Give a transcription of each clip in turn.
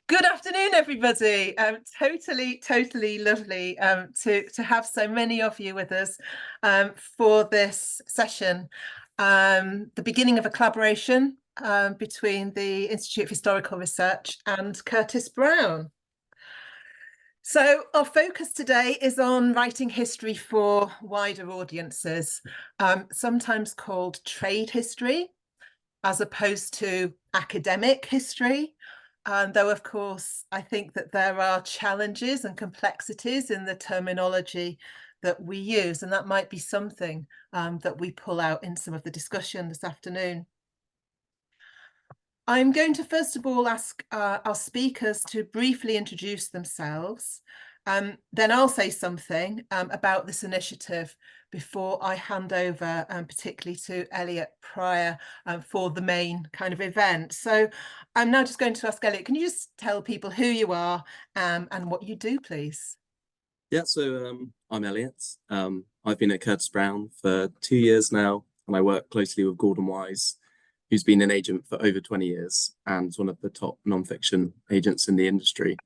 Good afternoon, everybody. Totally lovely to have so many of you with us for this session. The beginning of a collaboration between the Institute of Historical Research and Curtis Brown. So our focus today is on writing history for wider audiences, sometimes called trade history, as opposed to academic history. Though, of course, I think that there are challenges and complexities in the terminology that we use, and that might be something that we pull out in some of the discussion this afternoon. I'm going to first of all ask our speakers to briefly introduce themselves. Then I'll say something about this initiative before I hand over particularly to Elliot Prior for the main kind of event. So I'm now just going to ask Elliot, can you just tell people who you are and what you do, please? Yeah, so I'm Elliot. I've been at Curtis Brown for 2 years now, and I work closely with Gordon Wise, who's been an agent for over 20 years and one of the top non-fiction agents in the industry.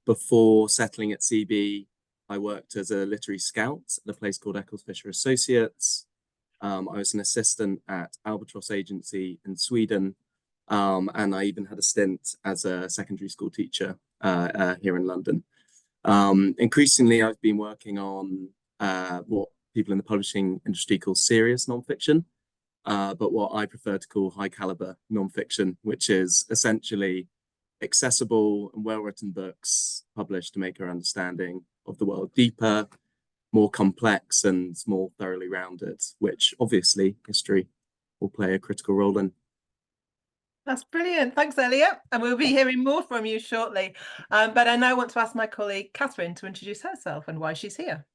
Before settling at CB, I worked as a literary scout at a place called Eccles Fisher Associates. I was an assistant at Albatross Agency in Sweden, and I even had a stint as a secondary school teacher here in London. Increasingly, I've been working on what people in the publishing industry call serious nonfiction, but what I prefer to call high caliber nonfiction, which is essentially accessible and well-written books published to make our understanding of the world deeper, more complex and more thoroughly rounded, which obviously history will play a critical role in. That's brilliant. Thanks, Elliot. And we'll be hearing more from you shortly. But I now want to ask my colleague, Catherine, to introduce herself and why she's here.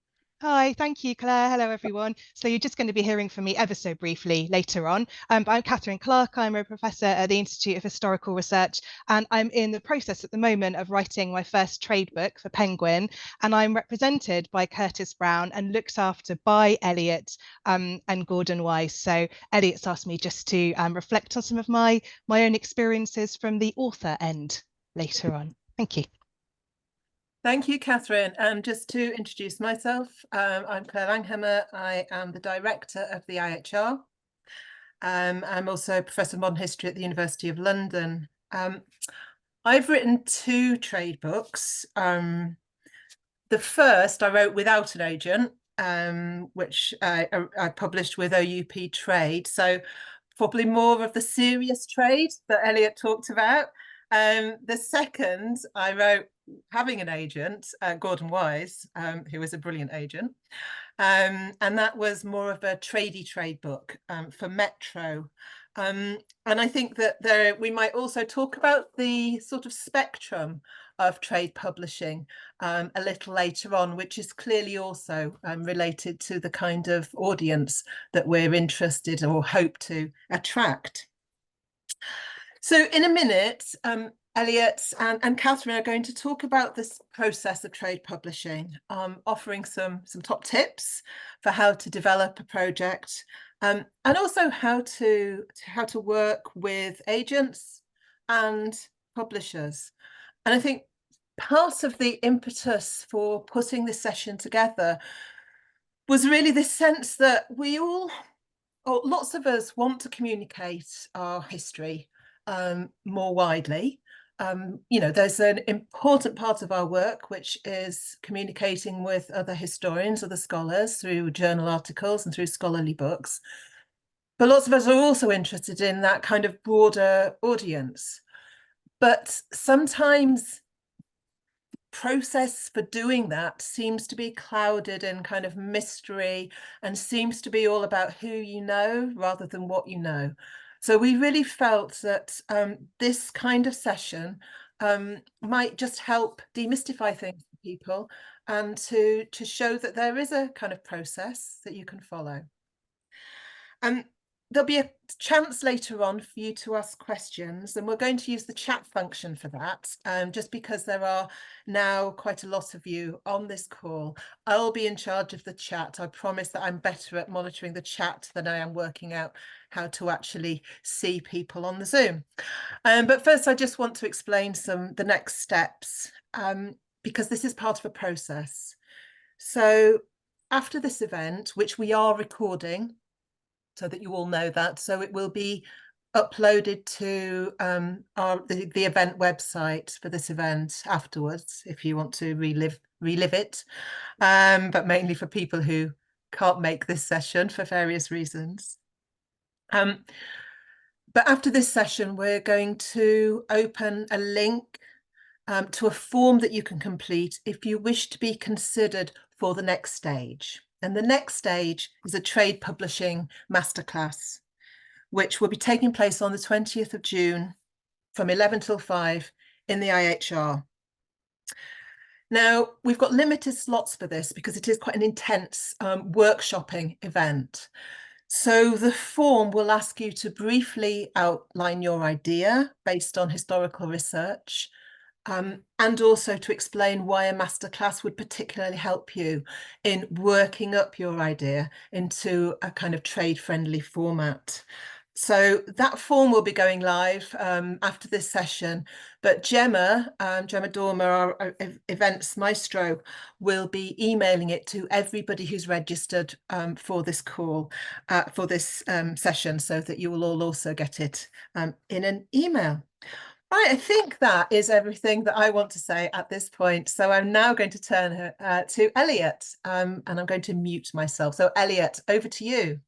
Hi, thank you, Claire. Hello, everyone. So you're just going to be hearing from me ever so briefly later on. But I'm Catherine Clark. I'm a professor at the Institute of Historical Research, and I'm in the process at the moment of writing my first trade book for Penguin. And I'm represented by Curtis Brown and looked after by Elliot and Gordon Wise. So Elliot's asked me just to reflect on some of my own experiences from the author end later on. Thank you. Thank you, Catherine. And just to introduce myself, I'm Claire Langhammer. I am the director of the IHR. I'm also a professor of modern history at the University of London. I've written 2 trade books. The first I wrote without an agent, which I published with OUP Trade. So probably more of the serious trade that Elliot talked about. The second I wrote having an agent, Gordon Wise, who was a brilliant agent. And that was more of a tradey trade book for Metro. And I think that we might also talk about the sort of spectrum of trade publishing a little later on, which is clearly also related to the kind of audience that we're interested or hope to attract. So in a minute, Elliot and Catherine are going to talk about this process of trade publishing, offering some top tips for how to develop a project, and also how to work with agents and publishers. And I think part of the impetus for putting this session together was really this sense that we all, or lots of us, want to communicate our history more widely. There's an important part of our work, which is communicating with other historians, other scholars through journal articles and through scholarly books. But lots of us are also interested in that kind of broader audience. But sometimes the process for doing that seems to be clouded in kind of mystery and seems to be all about who you know rather than what you know. So we really felt that this kind of session might just help demystify things for people and to show that there is a kind of process that you can follow. there'll be a chance later on for you to ask questions, and we're going to use the chat function for that. Just because there are now quite a lot of you on this call, I'll be in charge of the chat. I promise that I'm better at monitoring the chat than I am working out how to actually see people on the Zoom. But first, I just want to explain the next steps, because this is part of a process. So after this event, which we are recording, so that you all know that, so it will be uploaded to the event website for this event afterwards, if you want to relive it, but mainly for people who can't make this session for various reasons. But after this session, we're going to open a link to a form that you can complete if you wish to be considered for the next stage. And the next stage is a trade publishing masterclass, which will be taking place on the 20th of June from 11 till 5 in the IHR. Now, we've got limited slots for this because it is quite an intense workshopping event. So the form will ask you to briefly outline your idea based on historical research, and also to explain why a masterclass would particularly help you in working up your idea into a kind of trade-friendly format. So that form will be going live after this session, but Gemma Dormer, our events maestro, will be emailing it to everybody who's registered for this call, for this session, so that you will all also get it in an email. Right, I think that is everything that I want to say at this point. So I'm now going to turn her to Elliot, and I'm going to mute myself. So Elliot, over to you.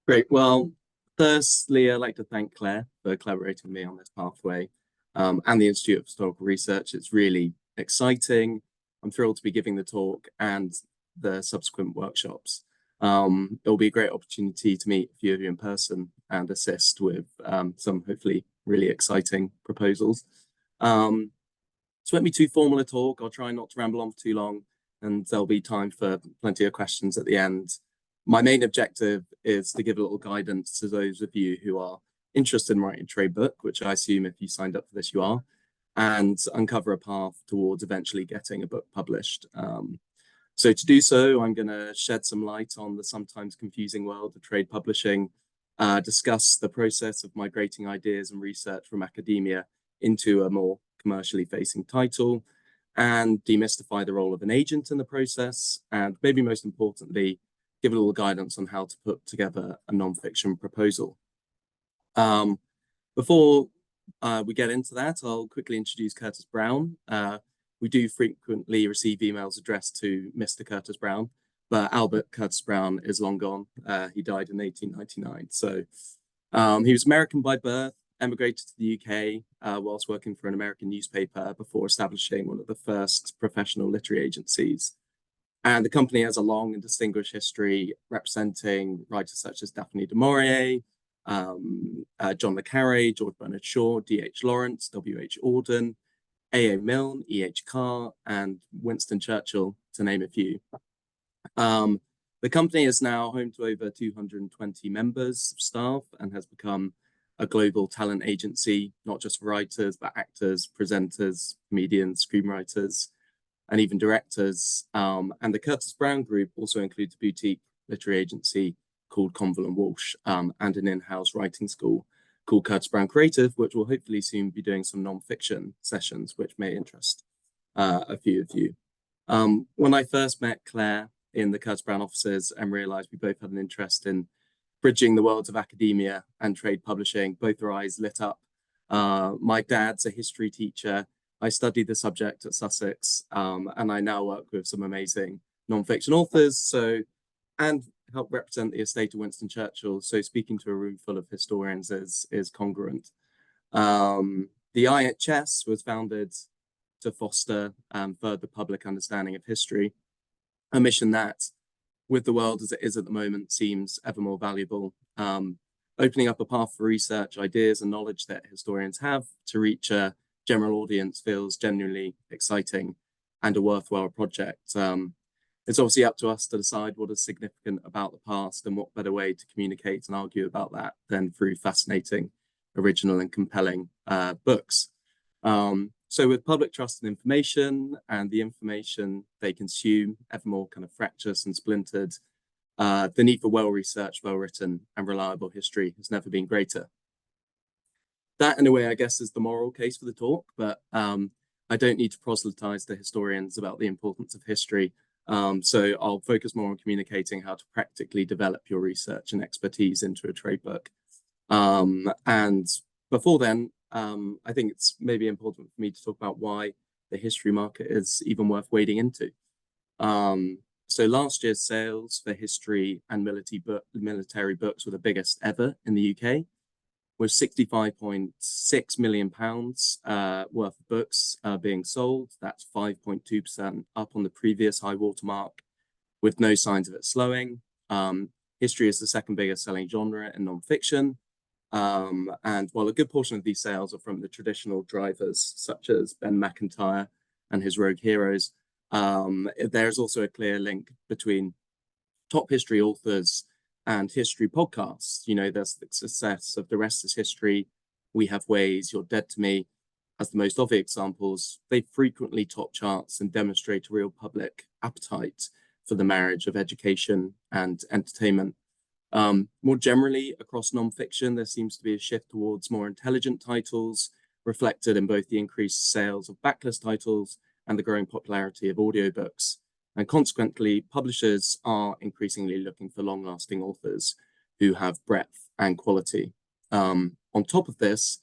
Great. Well, firstly, I'd like to thank Claire for collaborating with me on this pathway, and the Institute of Historical Research. It's really exciting. I'm thrilled to be giving the talk and the subsequent workshops. It'll be a great opportunity to meet a few of you in person and assist with some hopefully really exciting proposals. So it won't be too formal a talk. I'll try not to ramble on for too long, and there'll be time for plenty of questions at the end. My main objective is to give a little guidance to those of you who are interested in writing a trade book, which I assume if you signed up for this you are, and uncover a path towards eventually getting a book published. So to do so, I'm going to shed some light on the sometimes confusing world of trade publishing, discuss the process of migrating ideas and research from academia into a more commercially facing title, and demystify the role of an agent in the process, and maybe most importantly, give a little guidance on how to put together a non-fiction proposal. Before we get into that, I'll quickly introduce Curtis Brown. We do frequently receive emails addressed to Mr. Curtis Brown, but Albert Curtis Brown is long gone. He died in 1899. So he was American by birth, emigrated to the UK whilst working for an American newspaper before establishing one of the first professional literary agencies. And the company has a long and distinguished history representing writers such as Daphne du Maurier, John le Carré, George Bernard Shaw, D.H. Lawrence, W.H. Auden, A.A. Milne, E.H. Carr, and Winston Churchill, to name a few. The company is now home to over 220 members of staff and has become a global talent agency, not just for writers, but actors, presenters, comedians, screenwriters, and even directors. And the Curtis Brown Group also includes a boutique literary agency called Conville & Walsh, and an in-house writing school called Curtis Brown Creative, which will hopefully soon be doing some non-fiction sessions, which may interest a few of you. When I first met Claire in the Curtis Brown offices and realized we both had an interest in bridging the worlds of academia and trade publishing, both our eyes lit up. My dad's a history teacher. I studied the subject at Sussex, and I now work with some amazing non-fiction authors, and help represent the estate of Winston Churchill. So speaking to a room full of historians is congruent. The IHS was founded to foster further public understanding of history, a mission that, with the world as it is at the moment, seems ever more valuable, opening up a path for research, ideas, and knowledge that historians have to reach a general audience feels genuinely exciting and a worthwhile project. It's obviously up to us to decide what is significant about the past, and what better way to communicate and argue about that than through fascinating, original and compelling books. So with public trust in information and the information they consume ever more kind of fractious and splintered, the need for well-researched, well-written and reliable history has never been greater. That, in a way, I guess, is the moral case for the talk, but I don't need to proselytize to historians about the importance of history. So I'll focus more on communicating how to practically develop your research and expertise into a trade book. And before then, I think it's maybe important for me to talk about why the history market is even worth wading into. So last year's sales for history and military books were the biggest ever in the UK, with £65.6 million worth of books being sold. That's 5.2% up on the previous high watermark, with no signs of it slowing. History is the second biggest selling genre in non-fiction. And while a good portion of these sales are from the traditional drivers, such as Ben McIntyre and his rogue heroes, there's also a clear link between top history authors and history podcasts. You know, there's the success of The Rest is History, We Have Ways, You're Dead to Me, as the most obvious examples. They frequently top charts and demonstrate a real public appetite for the marriage of education and entertainment. More generally, across nonfiction, there seems to be a shift towards more intelligent titles, reflected in both the increased sales of backlist titles and the growing popularity of audiobooks. And consequently, publishers are increasingly looking for long-lasting authors who have breadth and quality. On top of this,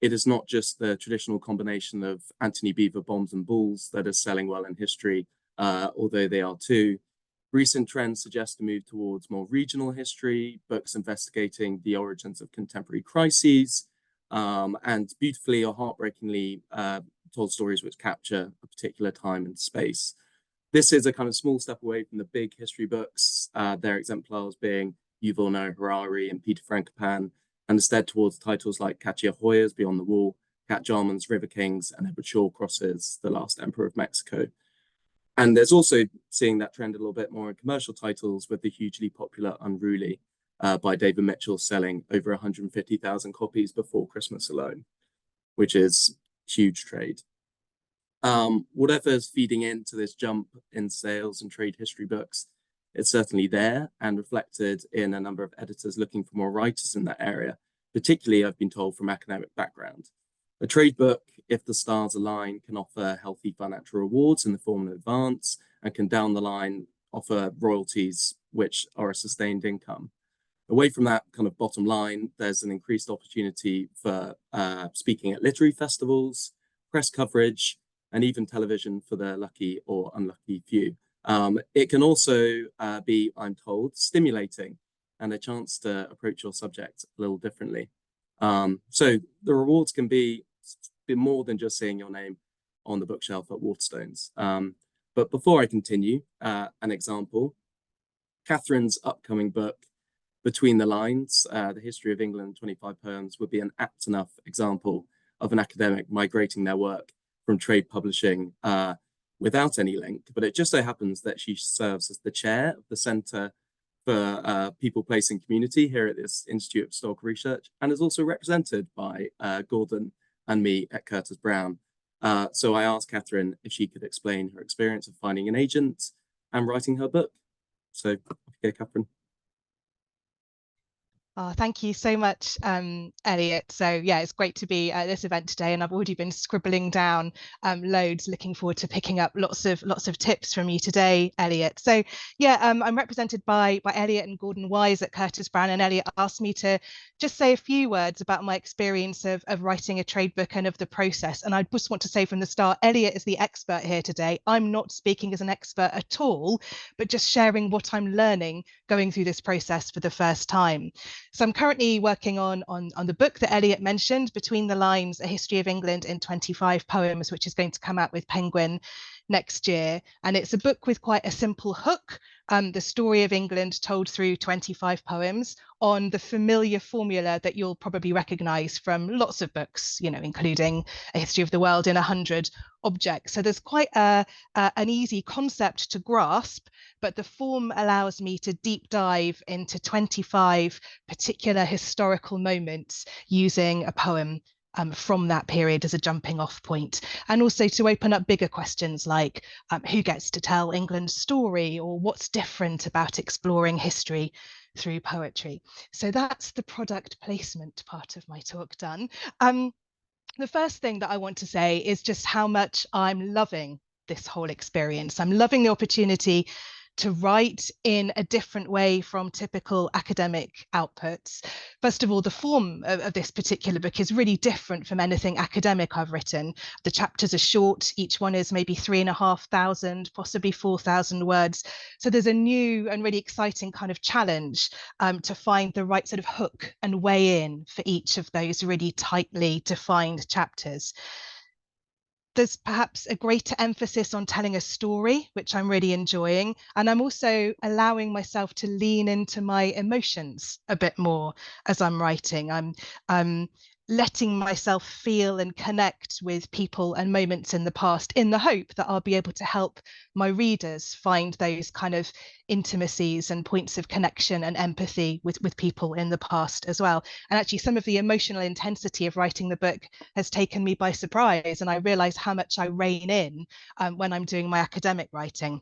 it is not just the traditional combination of Anthony Beaver bombs and bulls that is selling well in history, although they are too. Recent trends suggest a move towards more regional history, books investigating the origins of contemporary crises, and beautifully or heartbreakingly told stories which capture a particular time and space. This is a kind of small step away from the big history books, their exemplars being Yuval Noah Harari and Peter Frankopan, and instead towards titles like Katia Hoyer's Beyond the Wall, Kat Jarman's River Kings, and Edward Shawcross's The Last Emperor of Mexico. And there's also seeing that trend a little bit more in commercial titles, with the hugely popular Unruly by David Mitchell selling over 150,000 copies before Christmas alone, which is huge trade. Whatever's feeding into this jump in sales and trade history books, it's certainly there and reflected in a number of editors looking for more writers in that area, particularly, I've been told, from academic background. A trade book, if the stars align, can offer healthy financial rewards in the form of advance, and can down the line offer royalties, which are a sustained income. Away from that kind of bottom line, there's an increased opportunity for speaking at literary festivals, press coverage, and even television for the lucky or unlucky few. It can also be, I'm told, stimulating and a chance to approach your subject a little differently. So the rewards can be more than just seeing your name on the bookshelf at Waterstones. But before I continue, an example, Catherine's upcoming book, Between the Lines, The History of England, 25 Poems, would be an apt enough example of an academic migrating their work from trade publishing without any link. But it just so happens that she serves as the chair of the Centre for People, Place and Community here at this Institute of Historical Research, and is also represented by Gordon and me at Curtis Brown. So I asked Catherine if she could explain her experience of finding an agent and writing her book. So, okay, Catherine. Oh, thank you so much, Elliot. So yeah, it's great to be at this event today, and I've already been scribbling down loads. Looking forward to picking up lots of tips from you today, Elliot. So yeah, I'm represented by Elliot and Gordon Wise at Curtis Brown, and Elliot asked me to just say a few words about my experience of writing a trade book and of the process. And I just want to say from the start, Elliot is the expert here today. I'm not speaking as an expert at all, but just sharing what I'm learning going through this process for the first time. So I'm currently working on the book that Elliot mentioned, Between the Lines, A History of England in 25 Poems, which is going to come out with Penguin next year. And it's a book with quite a simple hook, the story of England told through 25 poems on the familiar formula that you'll probably recognize from lots of books, including A History of the World in 100 objects. So there's quite an easy concept to grasp, but the form allows me to deep dive into 25 particular historical moments using a poem from that period as a jumping off point, and also to open up bigger questions like who gets to tell England's story, or what's different about exploring history through poetry. So that's the product placement part of my talk done. The first thing that I want to say is just how much I'm loving this whole experience. I'm loving the opportunity to write in a different way from typical academic outputs. First of all, the form of this particular book is really different from anything academic I've written. The chapters are short, each one is maybe 3,500, possibly 4,000 words. So there's a new and really exciting kind of challenge to find the right sort of hook and way in for each of those really tightly defined chapters. There's perhaps a greater emphasis on telling a story, which I'm really enjoying. And I'm also allowing myself to lean into my emotions a bit more as I'm writing. I'm letting myself feel and connect with people and moments in the past, in the hope that I'll be able to help my readers find those kind of intimacies and points of connection and empathy with people in the past as well. And actually, some of the emotional intensity of writing the book has taken me by surprise, and I realize how much I rein in when I'm doing my academic writing.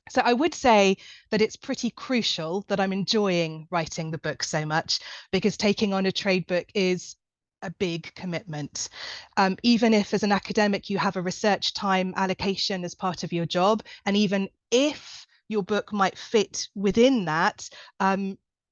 So I would say that it's pretty crucial that I'm enjoying writing the book so much, because taking on a trade book is a big commitment. Even if as an academic you have a research time allocation as part of your job, and even if your book might fit within that,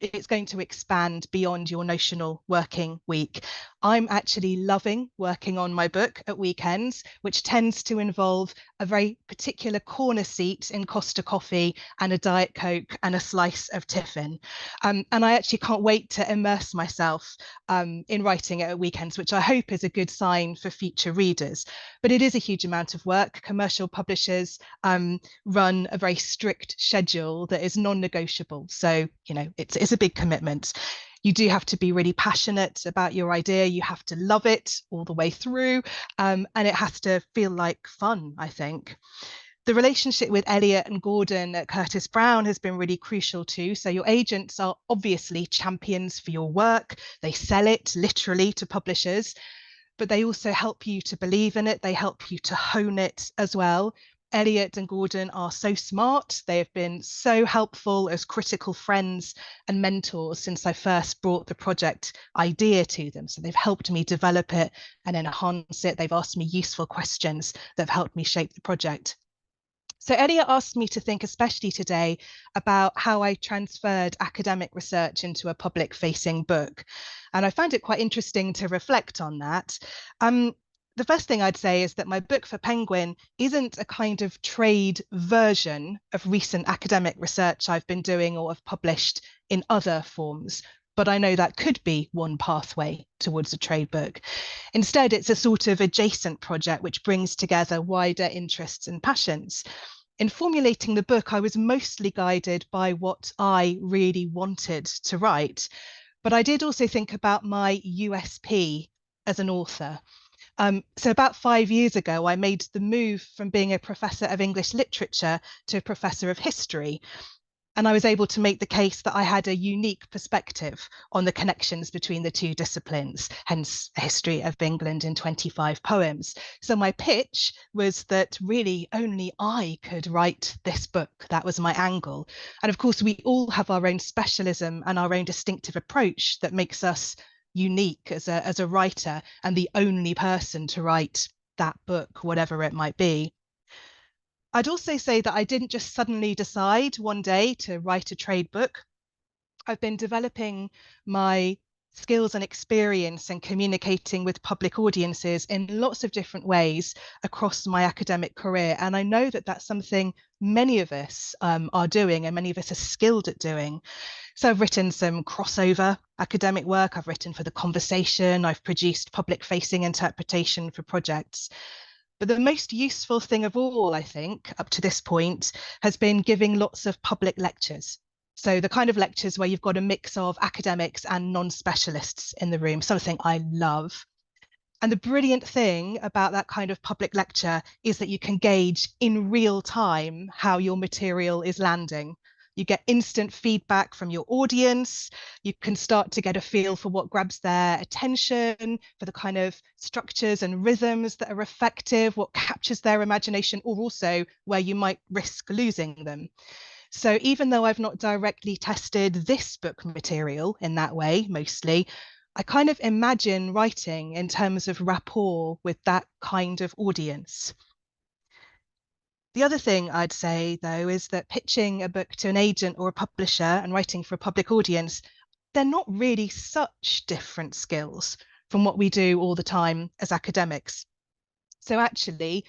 it's going to expand beyond your notional working week. I'm actually loving working on my book at weekends, which tends to involve a very particular corner seat in Costa Coffee and a Diet Coke and a slice of tiffin. And I actually can't wait to immerse myself in writing it at weekends, which I hope is a good sign for future readers. But it is a huge amount of work. Commercial publishers run a very strict schedule that is non-negotiable. So, it's a big commitment. You do have to be really passionate about your idea. You have to love it all the way through. And it has to feel like fun, I think. The relationship with Elliot and Gordon at Curtis Brown has been really crucial too. So your agents are obviously champions for your work. They sell it literally to publishers, but they also help you to believe in it. They help you to hone it as well. Elliot and Gordon are so smart. They have been so helpful as critical friends and mentors since I first brought the project idea to them. So they've helped me develop it and enhance it. They've asked me useful questions that have helped me shape the project. So Elliot asked me to think, especially today, about how I transferred academic research into a public-facing book. And I found it quite interesting to reflect on that. The first thing I'd say is that my book for Penguin isn't a kind of trade version of recent academic research I've been doing or have published in other forms, but I know that could be one pathway towards a trade book. Instead, it's a sort of adjacent project which brings together wider interests and passions. In formulating the book, I was mostly guided by what I really wanted to write, but I did also think about my USP as an author. So about 5 years ago, I made the move from being a professor of English literature to a professor of history. And I was able to make the case that I had a unique perspective on the connections between the two disciplines, hence A History of England in 25 poems. So my pitch was that really only I could write this book. That was my angle. And of course, we all have our own specialism and our own distinctive approach that makes us unique as a writer and the only person to write that book, whatever it might be. I'd also say that I didn't just suddenly decide one day to write a trade book. I've been developing my skills and experience in communicating with public audiences in lots of different ways across my academic career. And I know that that's something many of us are doing and many of us are skilled at doing. So I've written some crossover academic work. I've written for The Conversation. I've produced public-facing interpretation for projects. But the most useful thing of all, I think, up to this point, has been giving lots of public lectures. So the kind of lectures where you've got a mix of academics and non-specialists in the room, something I love. And the brilliant thing about that kind of public lecture is that you can gauge in real time how your material is landing. You get instant feedback from your audience. You can start to get a feel for what grabs their attention, for the kind of structures and rhythms that are effective, what captures their imagination, or also where you might risk losing them. So even though I've not directly tested this book material in that way, mostly, I kind of imagine writing in terms of rapport with that kind of audience. The other thing I'd say, though, is that pitching a book to an agent or a publisher and writing for a public audience, they're not really such different skills from what we do all the time as academics. So actually,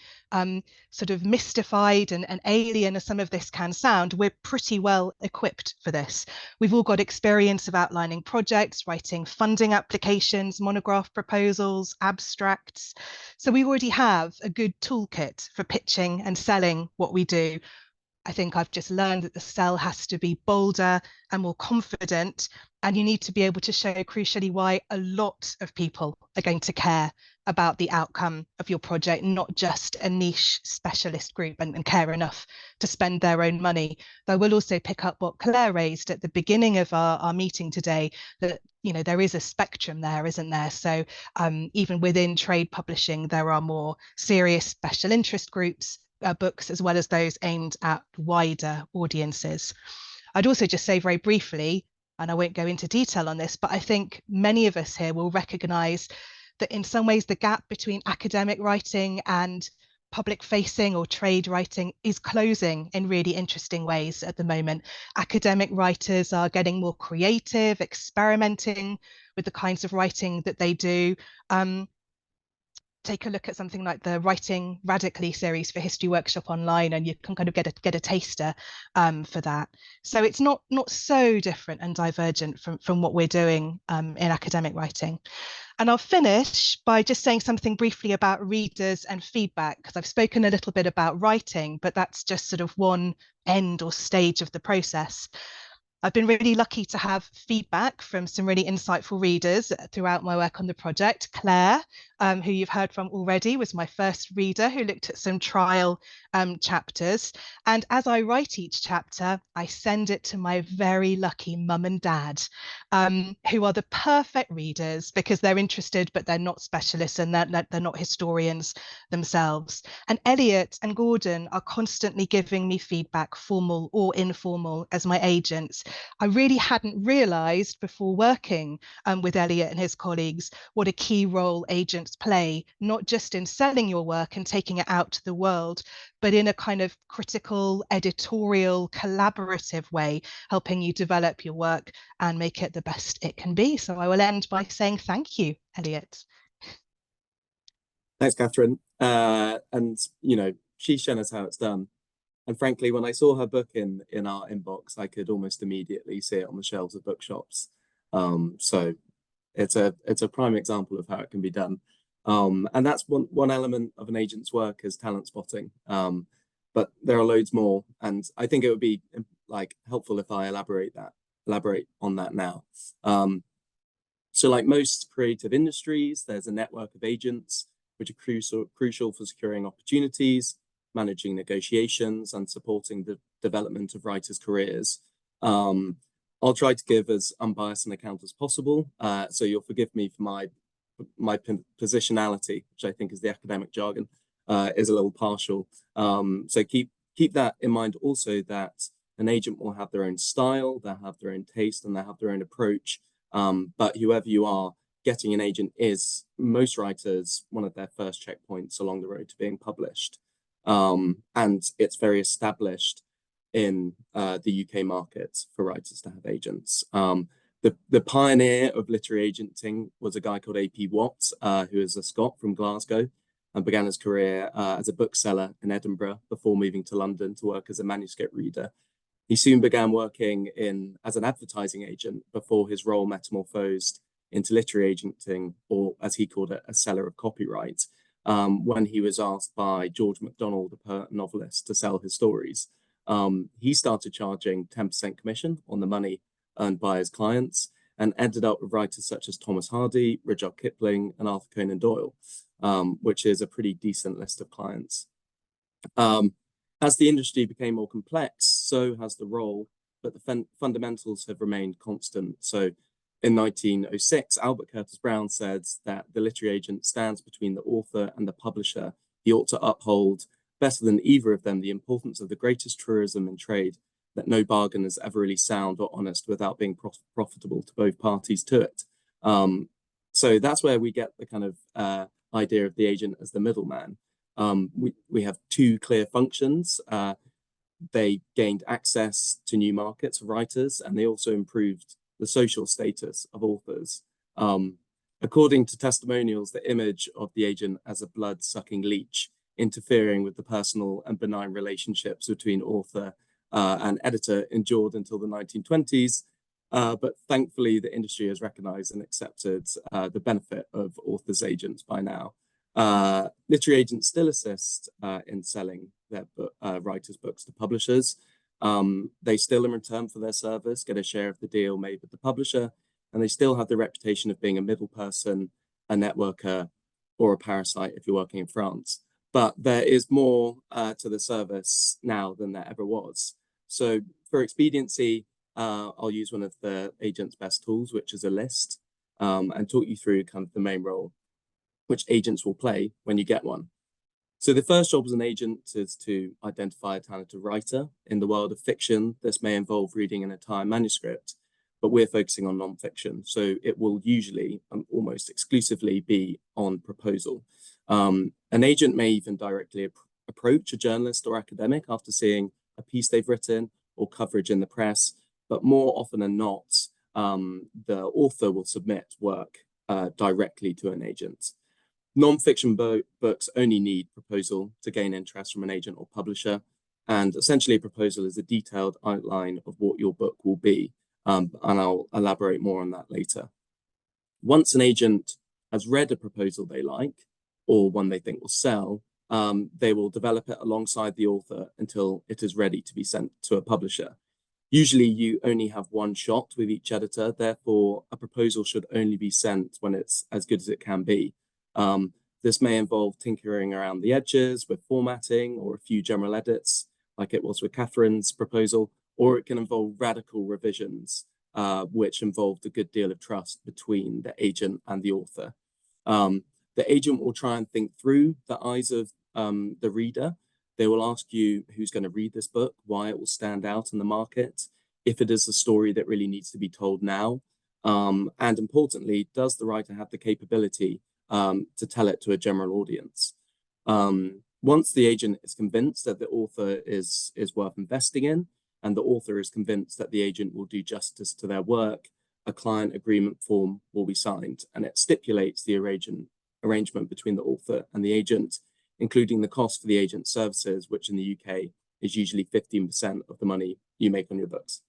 sort of mystified and alien as some of this can sound, we're pretty well equipped for this. We've all got experience of outlining projects, writing funding applications, monograph proposals, abstracts. So we already have a good toolkit for pitching and selling what we do. I think I've just learned that the sell has to be bolder and more confident, and you need to be able to show crucially why a lot of people are going to care about the outcome of your project, not just a niche specialist group and care enough to spend their own money. Though we'll also pick up what Claire raised at the beginning of our meeting today, that there is a spectrum there, isn't there? So even within trade publishing, there are more serious special interest groups, books, as well as those aimed at wider audiences. I'd also just say very briefly, and I won't go into detail on this, but I think many of us here will recognise that in some ways the gap between academic writing and public facing or trade writing is closing in really interesting ways at the moment. Academic writers are getting more creative, experimenting with the kinds of writing that they do. Take a look at something like the Writing Radically series for History Workshop online, and you can kind of get a taster for that. So it's not so different and divergent from what we're doing in academic writing. And I'll finish by just saying something briefly about readers and feedback, because I've spoken a little bit about writing, but that's just sort of one end or stage of the process. I've been really lucky to have feedback from some really insightful readers throughout my work on the project. Claire, who you've heard from already, was my first reader who looked at some trial chapters. And as I write each chapter, I send it to my very lucky mum and dad, who are the perfect readers because they're interested, but they're not specialists and they're not historians themselves. And Elliot and Gordon are constantly giving me feedback, formal or informal, as my agents. I really hadn't realised before working with Elliot and his colleagues what a key role agents play, not just in selling your work and taking it out to the world, but in a kind of critical, editorial, collaborative way, helping you develop your work and make it the best it can be. So I will end by saying thank you, Elliot. Thanks, Catherine. And she's shown us how it's done. And frankly, when I saw her book in our inbox, I could almost immediately see it on the shelves of bookshops. So it's a prime example of how it can be done. And that's one element of an agent's work is talent spotting. But there are loads more, and I think it would be helpful if I elaborate on that now. So like most creative industries, there's a network of agents which are crucial for securing opportunities, managing negotiations, and supporting the development of writers' careers. I'll try to give as unbiased an account as possible, so you'll forgive me for my positionality, which I think is the academic jargon, is a little partial. So keep that in mind also, that an agent will have their own style, they'll have their own taste, and they'll have their own approach. But whoever you are, getting an agent is, most writers, one of their first checkpoints along the road to being published. And it's very established in the UK market for writers to have agents. The pioneer of literary agenting was a guy called A.P. Watt, who is a Scot from Glasgow, and began his career as a bookseller in Edinburgh before moving to London to work as a manuscript reader. He soon began working as an advertising agent before his role metamorphosed into literary agenting, or as he called it, a seller of copyright. when he was asked by George MacDonald, a poet and novelist, to sell his stories. He started charging 10% commission on the money earned by his clients, and ended up with writers such as Thomas Hardy, Rudyard Kipling, and Arthur Conan Doyle, which is a pretty decent list of clients. As the industry became more complex, so has the role, but the fundamentals have remained constant. So in 1906, Elliot Curtis Brown said that the literary agent stands between the author and the publisher. He ought to uphold, better than either of them, the importance of the greatest truism in trade, that no bargain is ever really sound or honest without being profitable to both parties to it. So that's where we get the kind of idea of the agent as the middleman. We have two clear functions. They gained access to new markets of writers, and they also improved the social status of authors. According to testimonials, the image of the agent as a blood-sucking leech, interfering with the personal and benign relationships between author and editor, endured until the 1920s. But thankfully, the industry has recognized and accepted the benefit of authors' agents by now. Literary agents still assist in selling their writers' books to publishers. They still, in return for their service, get a share of the deal made with the publisher, and they still have the reputation of being a middle person, a networker, or a parasite if you're working in France. But there is more to the service now than there ever was. So for expediency, I'll use one of the agent's best tools, which is a list, and talk you through kind of the main role which agents will play when you get one. So the first job as an agent is to identify a talented writer. In the world of fiction, this may involve reading an entire manuscript, but we're focusing on nonfiction. So it will usually almost exclusively be on proposal. An agent may even directly approach a journalist or academic after seeing a piece they've written or coverage in the press, but more often than not, the author will submit work directly to an agent. Non-fiction books only need proposal to gain interest from an agent or publisher, and essentially a proposal is a detailed outline of what your book will be, and I'll elaborate more on that later. Once an agent has read a proposal they like, or one they think will sell, they will develop it alongside the author until it is ready to be sent to a publisher. Usually you only have one shot with each editor, therefore a proposal should only be sent when it's as good as it can be. This may involve tinkering around the edges with formatting or a few general edits, like it was with Catherine's proposal, or it can involve radical revisions, which involved a good deal of trust between the agent and the author. The agent will try and think through the eyes of the reader. They will ask you who's going to read this book, why it will stand out in the market, if it is a story that really needs to be told now, and importantly, does the writer have the capability to tell it to a general audience. Once the agent is convinced that the author is worth investing in, and the author is convinced that the agent will do justice to their work, a client agreement form will be signed, and it stipulates the arrangement between the author and the agent, including the cost for the agent's services, which in the UK is usually 15% of the money you make on your books.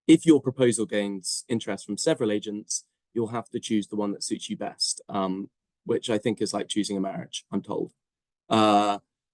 If your proposal gains interest from several agents, you'll have to choose the one that suits you best, which I think is like choosing a marriage, I'm told.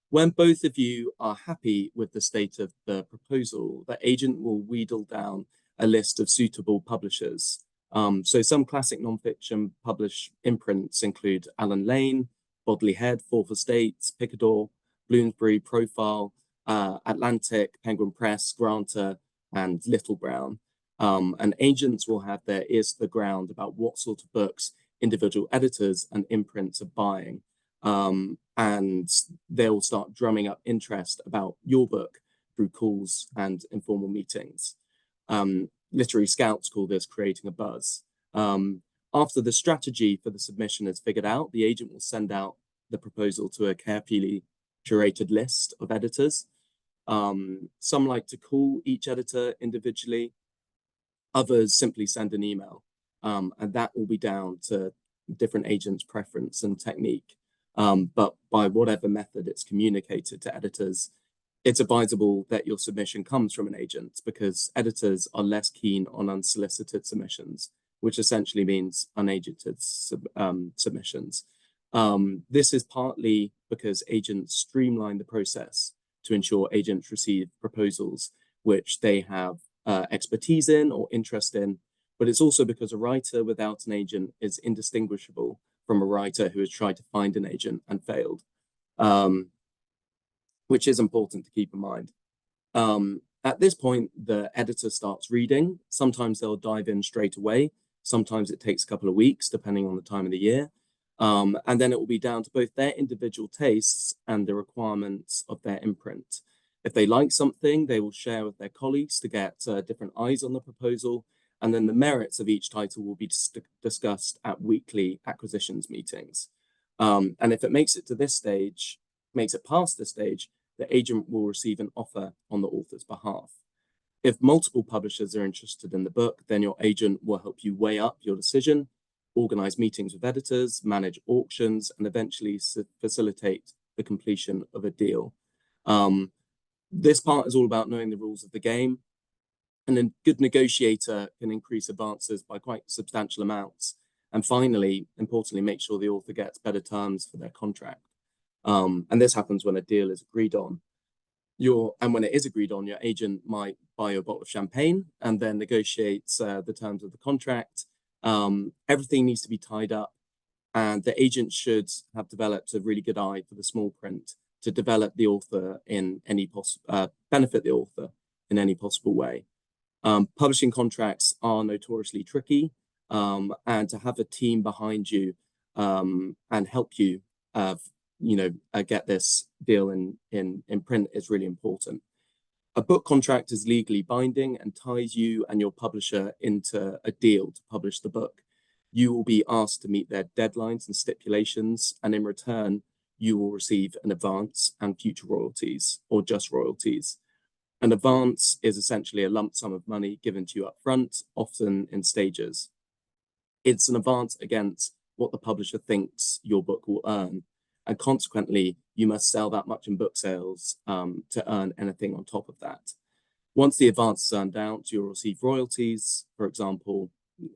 When both of you are happy with the state of the proposal, the agent will wheedle down a list of suitable publishers. So some classic nonfiction published imprints include Allen Lane, Bodley Head, Fourth Estates, Picador, Bloomsbury, Profile, Atlantic, Penguin Press, Granta, and Little Brown. And agents will have their ears to the ground about what sort of books individual editors and imprints are buying. And they'll start drumming up interest about your book through calls and informal meetings. Literary scouts call this creating a buzz. After the strategy for the submission is figured out, the agent will send out the proposal to a carefully curated list of editors. Some like to call each editor individually. Others simply send an email, and that will be down to different agents' preference and technique. But by whatever method it's communicated to editors, it's advisable that your submission comes from an agent, because editors are less keen on unsolicited submissions, which essentially means unagented submissions. This is partly because agents streamline the process to ensure agents receive proposals which they have expertise in or interest in, but it's also because a writer without an agent is indistinguishable from a writer who has tried to find an agent and failed, which is important to keep in mind. At this point, the editor starts reading. Sometimes they'll dive in straight away. Sometimes it takes a couple of weeks, depending on the time of the year. And then it will be down to both their individual tastes and the requirements of their imprint. If they like something, they will share with their colleagues to get different eyes on the proposal. And then the merits of each title will be discussed at weekly acquisitions meetings. And if it makes it to this stage, makes it past this stage, the agent will receive an offer on the author's behalf. If multiple publishers are interested in the book, then your agent will help you weigh up your decision, organize meetings with editors, manage auctions, and eventually facilitate the completion of a deal. This part is all about knowing the rules of the game. And a good negotiator can increase advances by quite substantial amounts. And finally, importantly, make sure the author gets better terms for their contract. And this happens when a deal is agreed on. And when it is agreed on, your agent might buy you a bottle of champagne and then negotiates the terms of the contract. Everything needs to be tied up, and the agent should have developed a really good eye for the small print to develop the author in any benefit the author in any possible way. Publishing contracts are notoriously tricky, and to have a team behind you and help you get this deal in print is really important. A book contract is legally binding and ties you and your publisher into a deal to publish the book. You will be asked to meet their deadlines and stipulations, and in return, you will receive an advance and future royalties, or just royalties. An advance is essentially a lump sum of money given to you up front, often in stages. It's an advance against what the publisher thinks your book will earn, and consequently, you must sell that much in book sales to earn anything on top of that. Once the advance is earned out, you'll receive royalties. For example,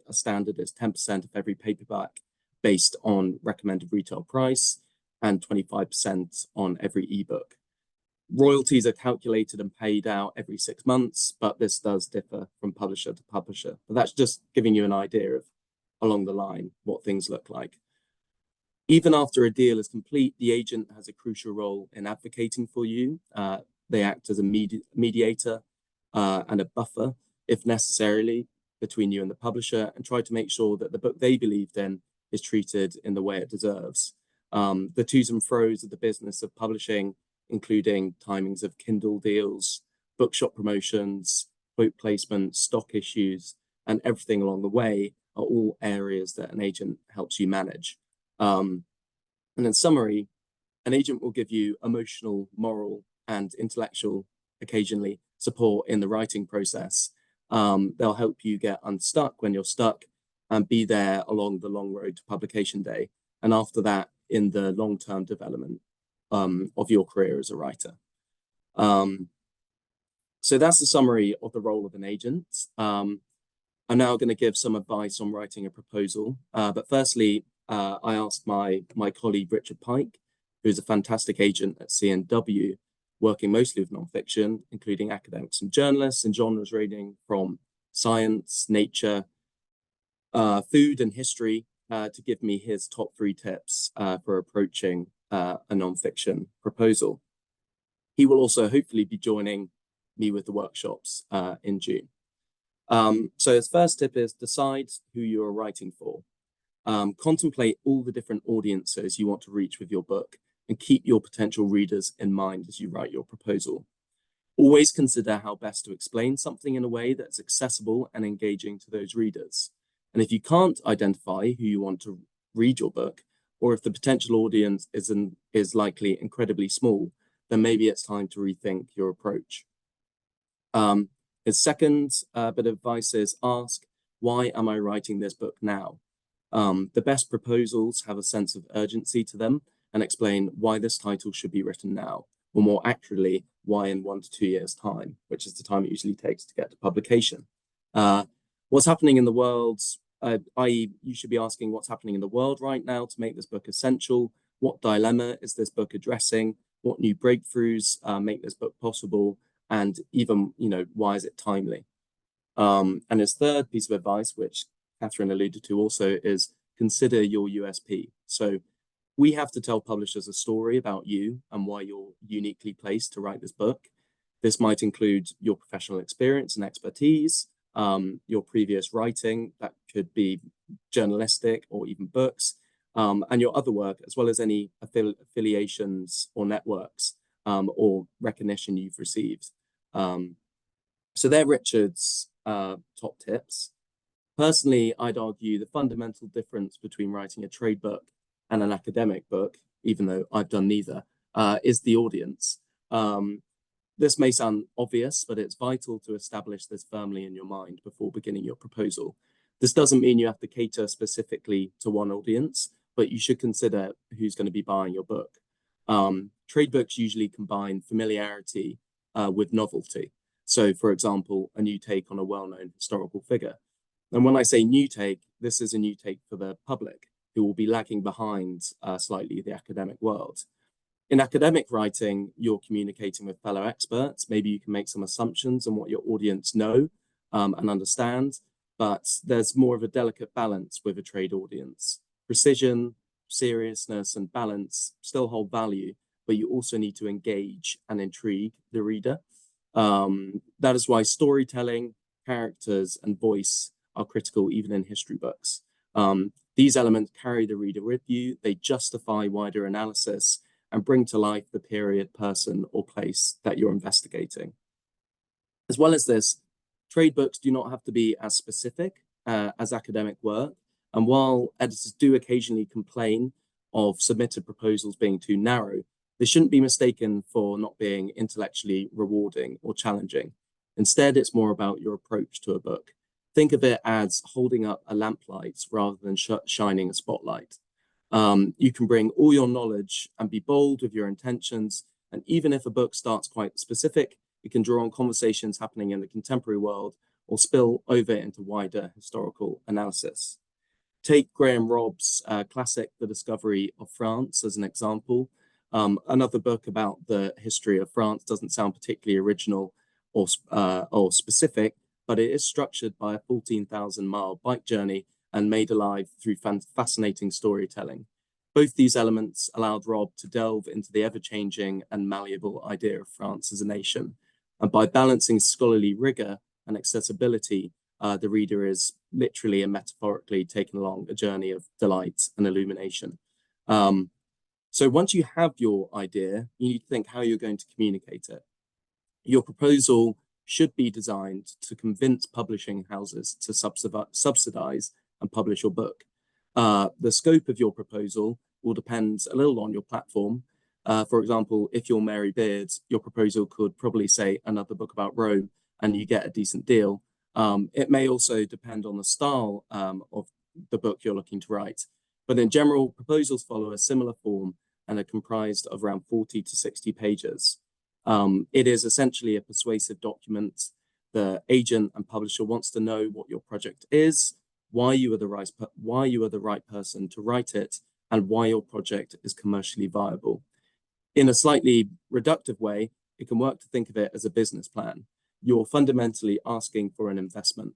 a standard is 10% of every paperback based on recommended retail price and 25% on every ebook. Royalties are calculated and paid out every 6 months, but this does differ from publisher to publisher. But that's just giving you an idea of along the line what things look like. Even after a deal is complete, the agent has a crucial role in advocating for you. They act as a mediator and a buffer, if necessarily, between you and the publisher, and try to make sure that the book they believed in is treated in the way it deserves. The twos and fro's of the business of publishing, including timings of Kindle deals, bookshop promotions, quote placements, stock issues, and everything along the way, are all areas that an agent helps you manage. And in summary, an agent will give you emotional, moral, and intellectual, occasionally, support in the writing process. They'll help you get unstuck when you're stuck and be there along the long road to publication day. And after that, in the long-term development of your career as a writer. So that's the summary of the role of an agent. I'm now going to give some advice on writing a proposal. But firstly, I asked my colleague, Richard Pike, who's a fantastic agent at CNW, working mostly with nonfiction, including academics and journalists in genres ranging from science, nature, food and history, to give me his top 3 tips for approaching a nonfiction proposal. He will also hopefully be joining me with the workshops in June. So his first tip is decide who you are writing for. Contemplate all the different audiences you want to reach with your book and keep your potential readers in mind as you write your proposal. Always consider how best to explain something in a way that's accessible and engaging to those readers. And if you can't identify who you want to read your book, or if the potential audience is likely incredibly small, then maybe it's time to rethink your approach. His second bit of advice is ask, why am I writing this book now? The best proposals have a sense of urgency to them and explain why this title should be written now, or more accurately, why in 1 to 2 years' time, which is the time it usually takes to get to publication. What's happening in the world i.e. you should be asking what's happening in the world right now to make this book essential. What dilemma is this book addressing? What new breakthroughs make this book possible? And even, why is it timely? And his third piece of advice, which Catherine alluded to also, is consider your USP. So we have to tell publishers a story about you and why you're uniquely placed to write this book. This might include your professional experience and expertise, your previous writing, that could be journalistic or even books, and your other work, as well as any affiliations or networks or recognition you've received. So they're Richard's top tips. Personally, I'd argue the fundamental difference between writing a trade book and an academic book, even though I've done neither, is the audience. This may sound obvious, but it's vital to establish this firmly in your mind before beginning your proposal. This doesn't mean you have to cater specifically to one audience, but you should consider who's going to be buying your book. Trade books usually combine familiarity with novelty. So, for example, a new take on a well-known historical figure. And when I say new take, this is a new take for the public, who will be lagging behind slightly the academic world. In academic writing, you're communicating with fellow experts. Maybe you can make some assumptions on what your audience know and understand, but there's more of a delicate balance with a trade audience. Precision, seriousness, and balance still hold value, but you also need to engage and intrigue the reader. That is why storytelling, characters, and voice are critical even in history books. These elements carry the reader with you. They justify wider analysis and bring to life the period, person, or place that you're investigating. As well as this, trade books do not have to be as specific as academic work. And while editors do occasionally complain of submitted proposals being too narrow, they shouldn't be mistaken for not being intellectually rewarding or challenging. Instead, it's more about your approach to a book. Think of it as holding up a lamplight rather than shining a spotlight. You can bring all your knowledge and be bold with your intentions. And even if a book starts quite specific, it can draw on conversations happening in the contemporary world or spill over into wider historical analysis. Take Graham Robb's classic, The Discovery of France, as an example. Another book about the history of France doesn't sound particularly original or specific, but it is structured by a 14,000-mile bike journey and made alive through fascinating storytelling. Both these elements allowed Robb to delve into the ever-changing and malleable idea of France as a nation. And by balancing scholarly rigor and accessibility, the reader is literally and metaphorically taken along a journey of delight and illumination. So once you have your idea, you need to think how you're going to communicate it. Your proposal should be designed to convince publishing houses to subsidize and publish your book. The scope of your proposal will depend a little on your platform. For example, if you're Mary Beard, your proposal could probably say another book about Rome and you get a decent deal. It may also depend on the style of the book you're looking to write. But in general, proposals follow a similar form and are comprised of around 40 to 60 pages. It is essentially a persuasive document. The agent and publisher wants to know what your project is, why you are the right person to write it, and why your project is commercially viable. In a slightly reductive way, it can work to think of it as a business plan. You're fundamentally asking for an investment.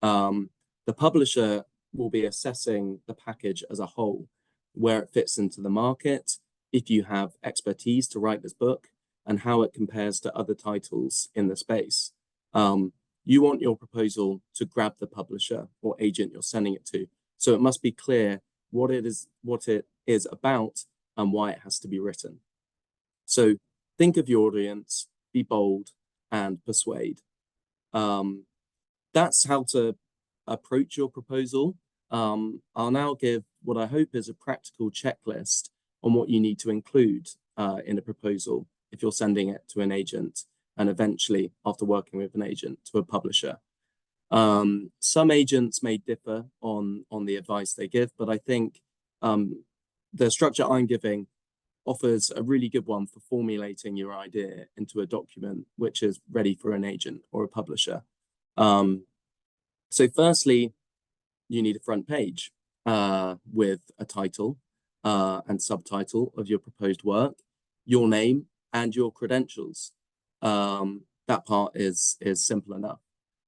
The publisher will be assessing the package as a whole, where it fits into the market, if you have expertise to write this book, and how it compares to other titles in the space. You want your proposal to grab the publisher or agent you're sending it to. So it must be clear what it is about and why it has to be written. So think of your audience, be bold, and persuade. That's how to approach your proposal. I'll now give what I hope is a practical checklist on what you need to include in a proposal if you're sending it to an agent, and eventually, after working with an agent, to a publisher. Some agents may differ on the advice they give, but I think the structure I'm giving offers a really good one for formulating your idea into a document which is ready for an agent or a publisher. So firstly, you need a front page with a title and subtitle of your proposed work, your name, and your credentials. That part is simple enough.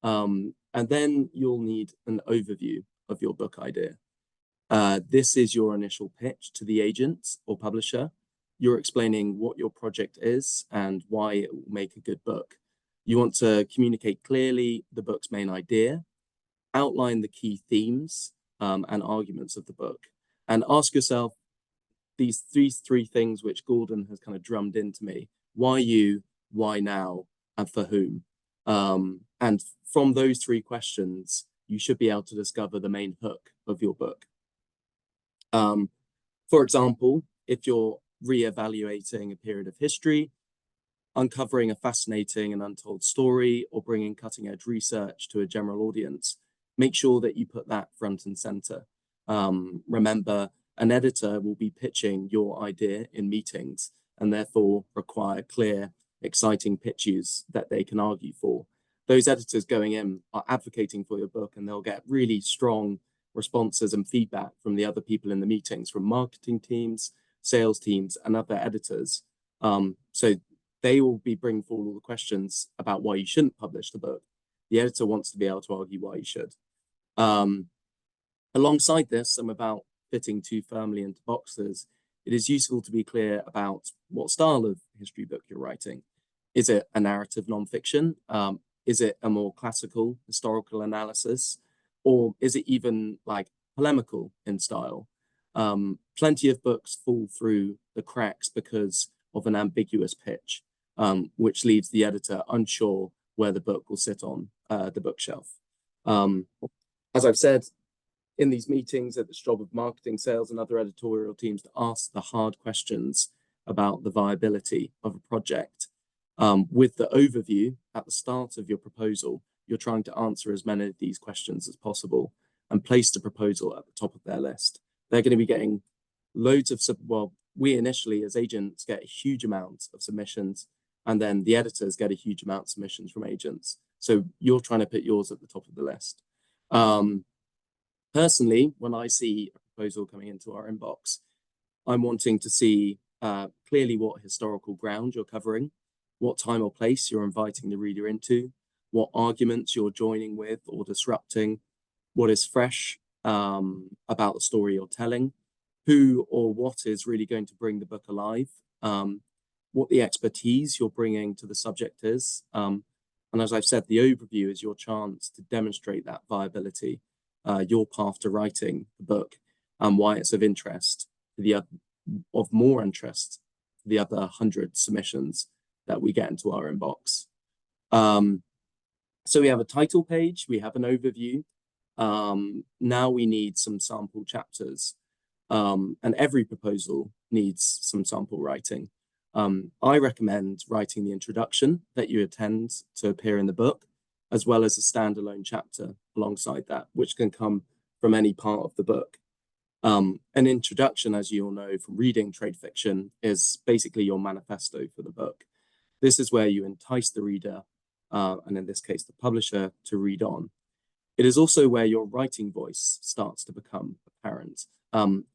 And then you'll need an overview of your book idea. This is your initial pitch to the agent or publisher. You're explaining what your project is and why it will make a good book. You want to communicate clearly the book's main idea, outline the key themes and arguments of the book, and ask yourself these three things which Gordon has kind of drummed into me. Why you, why now, and for whom? And from those three questions, you should be able to discover the main hook of your book. For example, if you're re-evaluating a period of history, uncovering a fascinating and untold story, or bringing cutting-edge research to a general audience, make sure that you put that front and center. Remember, an editor will be pitching your idea in meetings and therefore require clear, exciting pitches that they can argue for. Those editors going in are advocating for your book, and they'll get really strong responses and feedback from the other people in the meetings, from marketing teams, sales teams, and other editors. So they will be bringing forward all the questions about why you shouldn't publish the book. The editor wants to be able to argue why you should. Alongside this, and about fitting too firmly into boxes, it is useful to be clear about what style of history book you're writing. Is it a narrative nonfiction? Is it a more classical historical analysis? Or is it even like polemical in style? Plenty of books fall through the cracks because of an ambiguous pitch, which leaves the editor unsure where the book will sit on the bookshelf. As I've said, in these meetings, it's the job of marketing, sales, and other editorial teams to ask the hard questions about the viability of a project. With the overview at the start of your proposal, you're trying to answer as many of these questions as possible and place the proposal at the top of their list. They're going to be getting loads of, well, we initially as agents get a huge amount of submissions, and then the editors get a huge amount of submissions from agents. So you're trying to put yours at the top of the list. Personally, when I see a proposal coming into our inbox, I'm wanting to see clearly what historical ground you're covering, what time or place you're inviting the reader into, what arguments you're joining with or disrupting, what is fresh about the story you're telling, who or what is really going to bring the book alive, what the expertise you're bringing to the subject is. And as I've said, the overview is your chance to demonstrate that viability, your path to writing the book, and why it's of interest to more interest to the other 100 submissions that we get into our inbox. So we have a title page, we have an overview. Now we need some sample chapters, and every proposal needs some sample writing. I recommend writing the introduction that you intend to appear in the book, as well as a standalone chapter alongside that, which can come from any part of the book. An introduction, as you all know from reading trade fiction, is basically your manifesto for the book. This is where you entice the reader, and in this case, the publisher, to read on. It is also where your writing voice starts to become apparent. And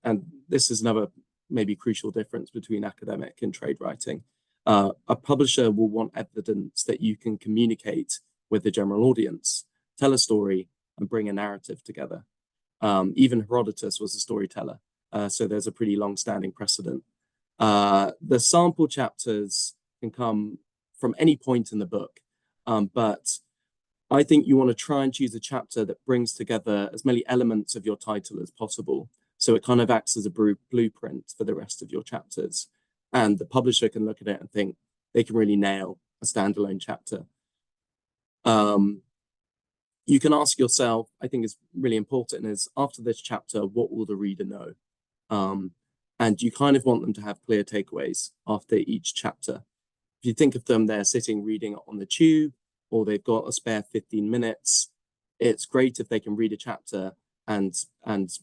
this is another maybe crucial difference between academic and trade writing. A publisher will want evidence that you can communicate with the general audience, tell a story, and bring a narrative together. Even Herodotus was a storyteller, so there's a pretty long-standing precedent. The sample chapters can come from any point in the book, but I think you want to try and choose a chapter that brings together as many elements of your title as possible. So it kind of acts as a blueprint for the rest of your chapters. And the publisher can look at it and think they can really nail a standalone chapter. You can ask yourself, I think is really important, is after this chapter, what will the reader know? And you kind of want them to have clear takeaways after each chapter. If you think of them, they're sitting reading on the tube, or they've got a spare 15 minutes. It's great if they can read a chapter and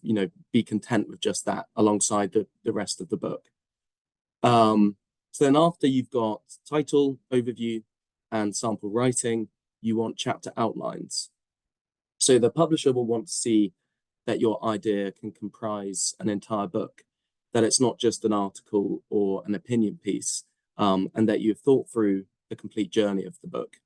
you know, be content with just that alongside the rest of the book. So then after you've got title, overview, and sample writing, you want chapter outlines. So the publisher will want to see that your idea can comprise an entire book, that it's not just an article or an opinion piece, and that you've thought through the complete journey of the book.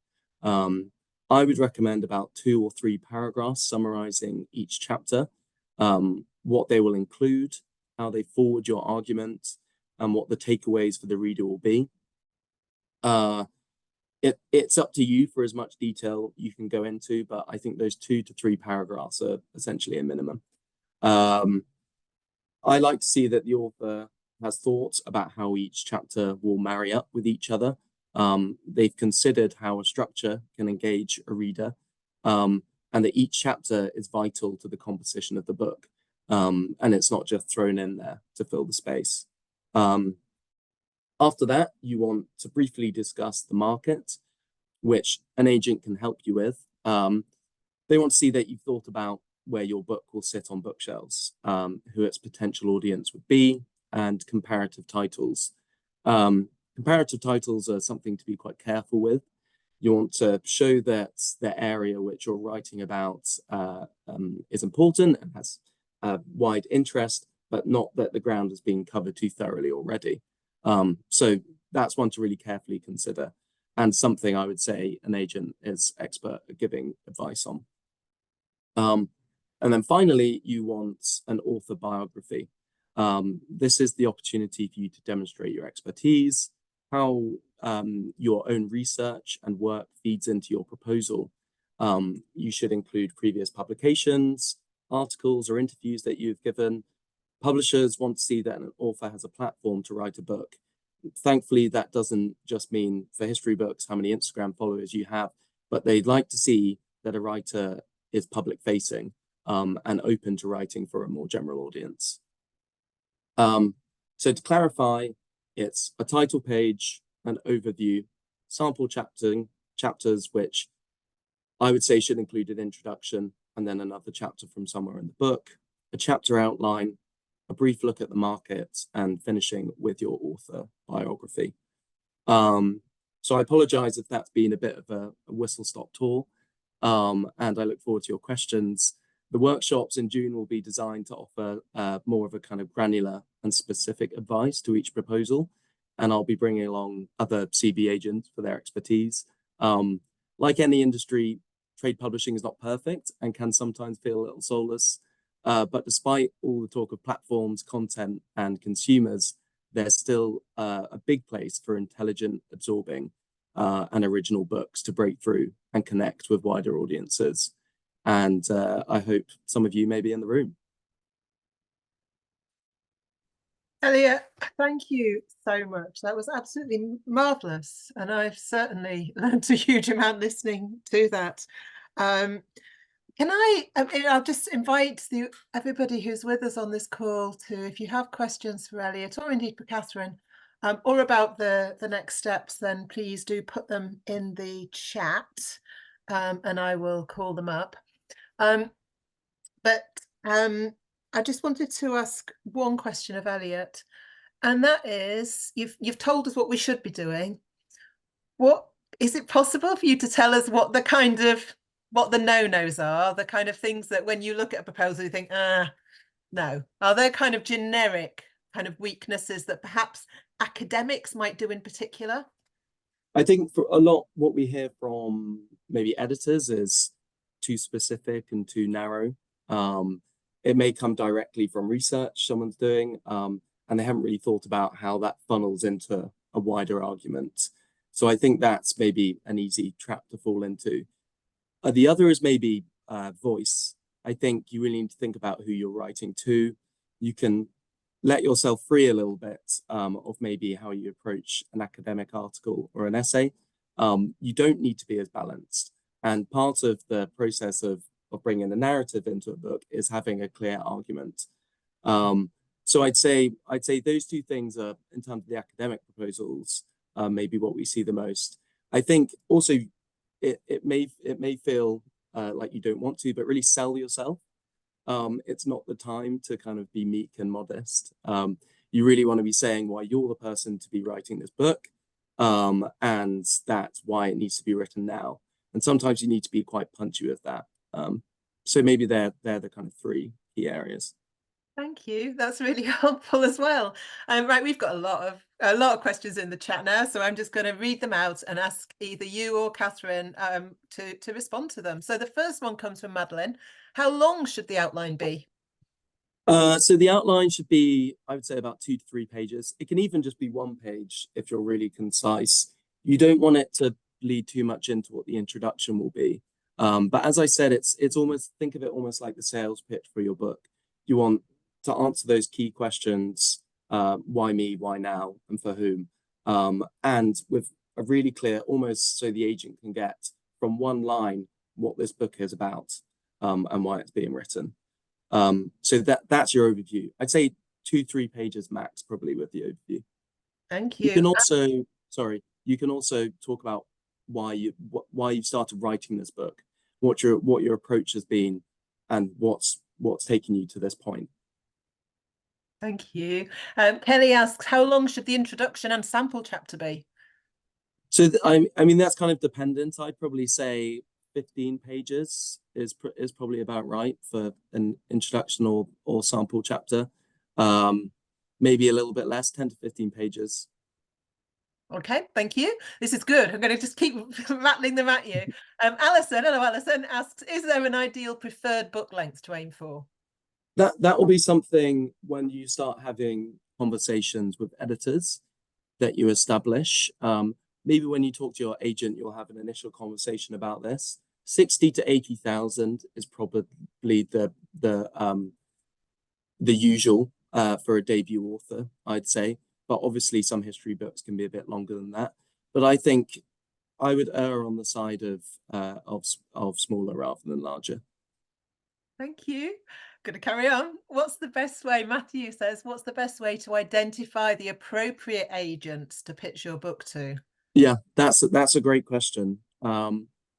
I would recommend about 2 or 3 paragraphs summarizing each chapter, what they will include, how they forward your argument, and what the takeaways for the reader will be. It's up to you for as much detail you can go into, but I think those 2 to 3 paragraphs are essentially a minimum. I like to see that the author has thoughts about how each chapter will marry up with each other. They've considered how a structure can engage a reader, and that each chapter is vital to the composition of the book, and it's not just thrown in there to fill the space. After that, you want to briefly discuss the market, which an agent can help you with. They want to see that you've thought about where your book will sit on bookshelves, who its potential audience would be, and comparative titles. Comparative titles are something to be quite careful with. You want to show that the area which you're writing about is important and has wide interest, but not that the ground is being covered too thoroughly already. So that's one to really carefully consider, and something I would say an agent is expert at giving advice on. And then finally, you want an author biography. This is the opportunity for you to demonstrate your expertise, how your own research and work feeds into your proposal. You should include previous publications, articles, or interviews that you've given. Publishers want to see that an author has a platform to write a book. Thankfully, that doesn't just mean for history books how many Instagram followers you have, but they'd like to see that a writer is public facing and open to writing for a more general audience. So to clarify, it's a title page, an overview, sample chapters, which I would say should include an introduction and then another chapter from somewhere in the book, a chapter outline, a brief look at the market, and finishing with your author biography. So I apologize if that's been a bit of a whistle-stop tour, and I look forward to your questions. The workshops in June will be designed to offer more of a kind of granular and specific advice to each proposal, and I'll be bringing along other CB agents for their expertise. Like any industry, trade publishing is not perfect and can sometimes feel a little soulless, but despite all the talk of platforms, content, and consumers, there's still a big place for intelligent, absorbing, and original books to break through and connect with wider audiences. And I hope some of you may be in the room. Elliot, thank you so much. That was absolutely marvellous. And I've certainly learned a huge amount listening to that. I'll just invite everybody who's with us on this call to, if you have questions for Elliot or indeed for Catherine, or about the next steps, then please do put them in the chat, and I will call them up. I just wanted to ask one question of Elliot, and that is, you've told us what we should be doing. What is it possible for you to tell us what the no-nos are, the kind of things that when you look at a proposal you think, no? Are there kind of generic kind of weaknesses that perhaps academics might do in particular? I think for a lot, what we hear from maybe editors is too specific and too narrow. It may come directly from research someone's doing, and they haven't really thought about how that funnels into a wider argument. So I think that's maybe an easy trap to fall into. The other is maybe voice. I think you really need to think about who you're writing to. You can let yourself free a little bit of maybe how you approach an academic article or an essay. You don't need to be as balanced. And part of the process of bringing the narrative into a book is having a clear argument. So I'd say those two things are, in terms of the academic proposals, maybe what we see the most. I think also it may feel like you don't want to, but really sell yourself. It's not the time to kind of be meek and modest. You really want to be saying why you're the person to be writing this book, and that's why it needs to be written now. And sometimes you need to be quite punchy with that. So maybe they're the kind of three key areas. Thank you. That's really helpful as well. Right, we've got a lot of questions in the chat now, so I'm just going to read them out and ask either you or Catherine to respond to them. So the first one comes from Madeline. How long should the outline be? So the outline should be, I would say, about 2 to 3 pages. It can even just be 1 page if you're really concise. You don't want it to lead too much into what the introduction will be. But as I said, it's almost, think of it almost like the sales pitch for your book. You want to answer those key questions, why me, why now, and for whom. And with a really clear, almost so the agent can get from one line what this book is about, and why it's being written. So that's your overview. I'd say 2-3 pages max, probably, with the overview. Thank you. You can also, you can also talk about why you've started writing this book, what your approach has been, and what's taken you to this point. Thank you. Kelly asks, how long should the introduction and sample chapter be? So I mean, that's kind of dependent. I'd probably say 15 pages is probably about right for an introduction or sample chapter. Maybe a little bit less, 10 to 15 pages. Okay, thank you. This is good. I'm going to just keep rattling them at you. Alison, hello, Alison, asks, is there an ideal preferred book length to aim for? That will be something when you start having conversations with editors that you establish. Maybe when you talk to your agent, you'll have an initial conversation about this. 60 to 80,000 is probably the usual for a debut author, I'd say. But obviously, some history books can be a bit longer than that. But I think I would err on the side of smaller rather than larger. Thank you. Going to carry on. What's the best way? Matthew says, what's the best way to identify the appropriate agents to pitch your book to? Yeah, that's a great question.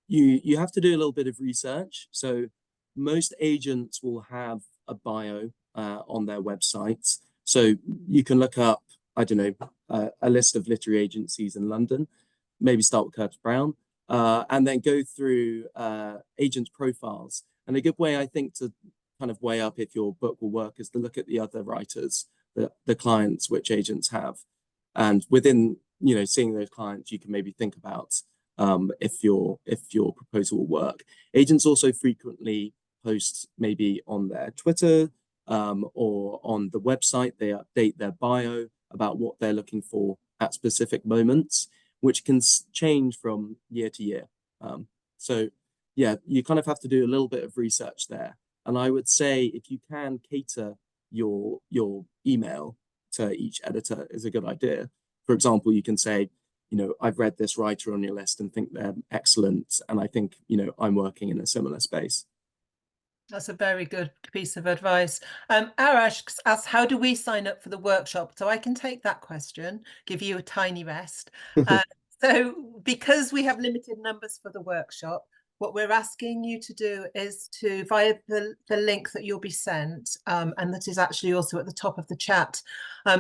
You have to do a little bit of research. So most agents will have a bio on their websites. So you can look up, I don't know, a list of literary agencies in London, maybe start with Curtis Brown, and then go through agents' profiles. And a good way, I think, to kind of weigh up if your book will work is to look at the other writers, the clients which agents have. And within, seeing those clients, you can maybe think about if your proposal will work. Agents also frequently post maybe on their Twitter or on the website. They update their bio about what they're looking for at specific moments, which can change from year to year. So yeah, you kind of have to do a little bit of research there. And I would say if you can cater your email to each editor is a good idea. For example, you can say, I've read this writer on your list and think they're excellent. And I think, I'm working in a similar space. That's a very good piece of advice. Arash asks, how do we sign up for the workshop? So I can take that question, give you a tiny rest. So because we have limited numbers for the workshop, what we're asking you to do is to, via the link that you'll be sent, and that is actually also at the top of the chat,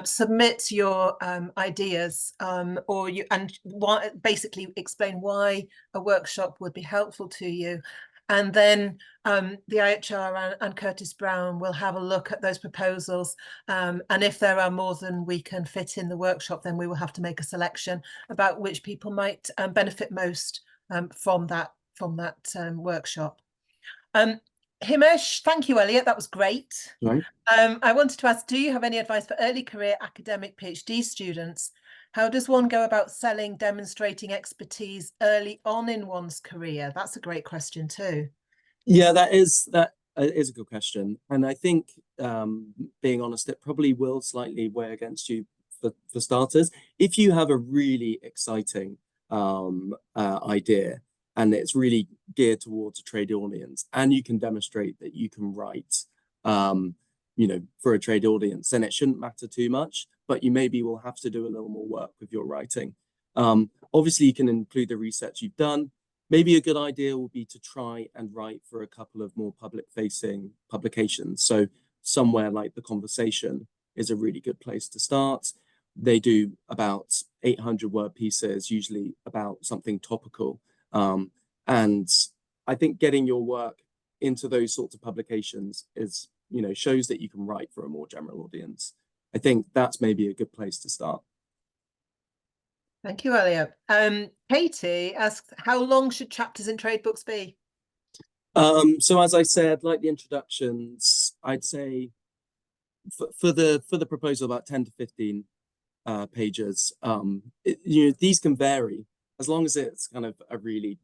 submit your ideas, basically explain why a workshop would be helpful to you. And then the IHR and Curtis Brown will have a look at those proposals. And if there are more than we can fit in the workshop, then we will have to make a selection about which people might benefit most from that workshop. Himesh, thank you, Elliot. That was great. Right. I wanted to ask, do you have any advice for early career academic PhD students? How does one go about selling, demonstrating expertise early on in one's career? That's a great question too. Yeah, that is a good question. And I think, being honest, it probably will slightly weigh against you for starters. If you have a really exciting idea and it's really geared towards a trade audience and you can demonstrate that you can write, for a trade audience, then it shouldn't matter too much, but you maybe will have to do a little more work with your writing. Obviously, you can include the research you've done. Maybe a good idea will be to try and write for a couple of more public-facing publications. So somewhere like The Conversation is a really good place to start. They do about 800-word pieces, usually about something topical. And I think getting your work into those sorts of publications is, shows that you can write for a more general audience. I think that's maybe a good place to start. Thank you, Elliot. Katie asks, how long should chapters in trade books be? So as I said, like the introductions, I'd say for the proposal about 10 to 15 pages. These can vary as long as it's kind of a really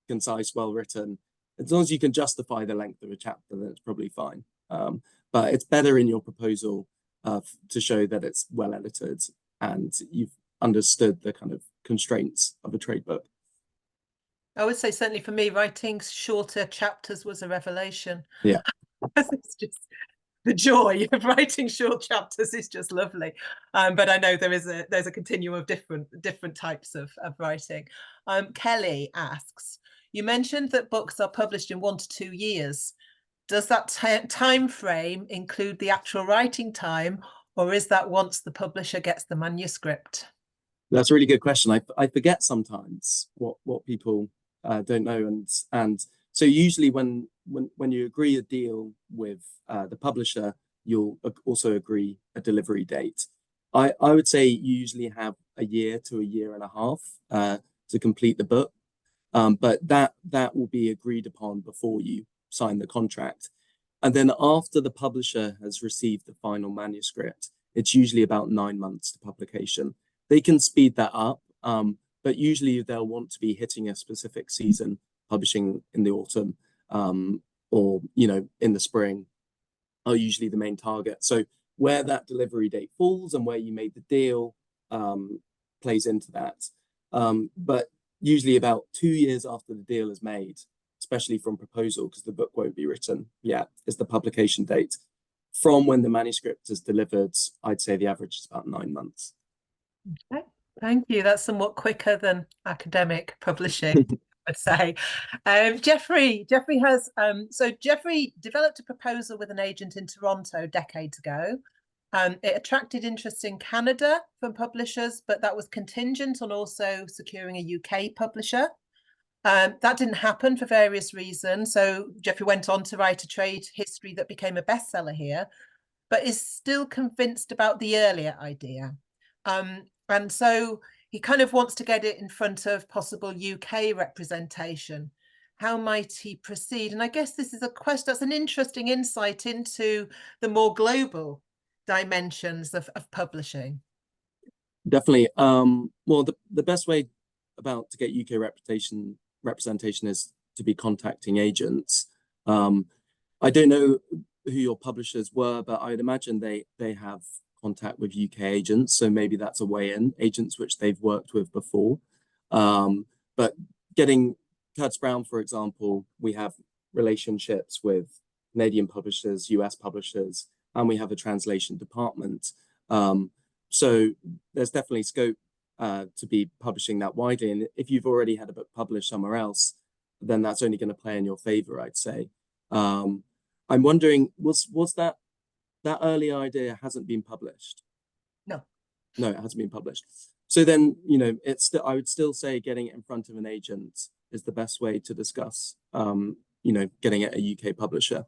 concise, well written. As long as you can justify the length of a chapter, then it's probably fine. But it's better in your proposal to show that it's well edited and you've understood the kind of constraints of a trade book. I would say certainly for me, writing shorter chapters was a revelation. Yeah. It's just the joy of writing short chapters is just lovely. But I know there's a continuum of different types of writing. Kelly asks, you mentioned that books are published in 1 to 2 years. Does that time frame include the actual writing time, or is that once the publisher gets the manuscript? That's a really good question. I forget sometimes what people don't know, and so usually when you agree a deal with the publisher, you'll also agree a delivery date. I would say you usually have a year to a year and a half to complete the book, but that will be agreed upon before you sign the contract. And then after the publisher has received the final manuscript, it's usually about 9 months to publication. They can speed that up, but usually they'll want to be hitting a specific season, publishing in the autumn or in the spring are usually the main target. So where that delivery date falls and where you made the deal plays into that. But usually about 2 years after the deal is made, especially from proposal, because the book won't be written yet, is the publication date. From when the manuscript is delivered, I'd say the average is about 9 months. Okay, thank you. That's somewhat quicker than academic publishing, I'd say. Jeffrey has Jeffrey developed a proposal with an agent in Toronto decades ago. It attracted interest in Canada from publishers, but that was contingent on also securing a UK publisher. That didn't happen for various reasons. So Jeffrey went on to write a trade history that became a bestseller here, but is still convinced about the earlier idea. And so he kind of wants to get it in front of possible UK representation. How might he proceed? And I guess this is a question, that's an interesting insight into the more global dimensions of publishing. Definitely. Well, the best way to get UK representation is to be contacting agents. I don't know who your publishers were, but I'd imagine they have contact with UK agents, so maybe that's a way in, agents which they've worked with before. But getting Curtis Brown, for example, we have relationships with Canadian publishers, US publishers, and we have a translation department. So there's definitely scope to be publishing that widely. And if you've already had a book published somewhere else, then that's only going to play in your favor, I'd say. I'm wondering, was that early idea hasn't been published? No, it hasn't been published. So then, I would still say getting it in front of an agent is the best way to discuss, getting it a UK publisher.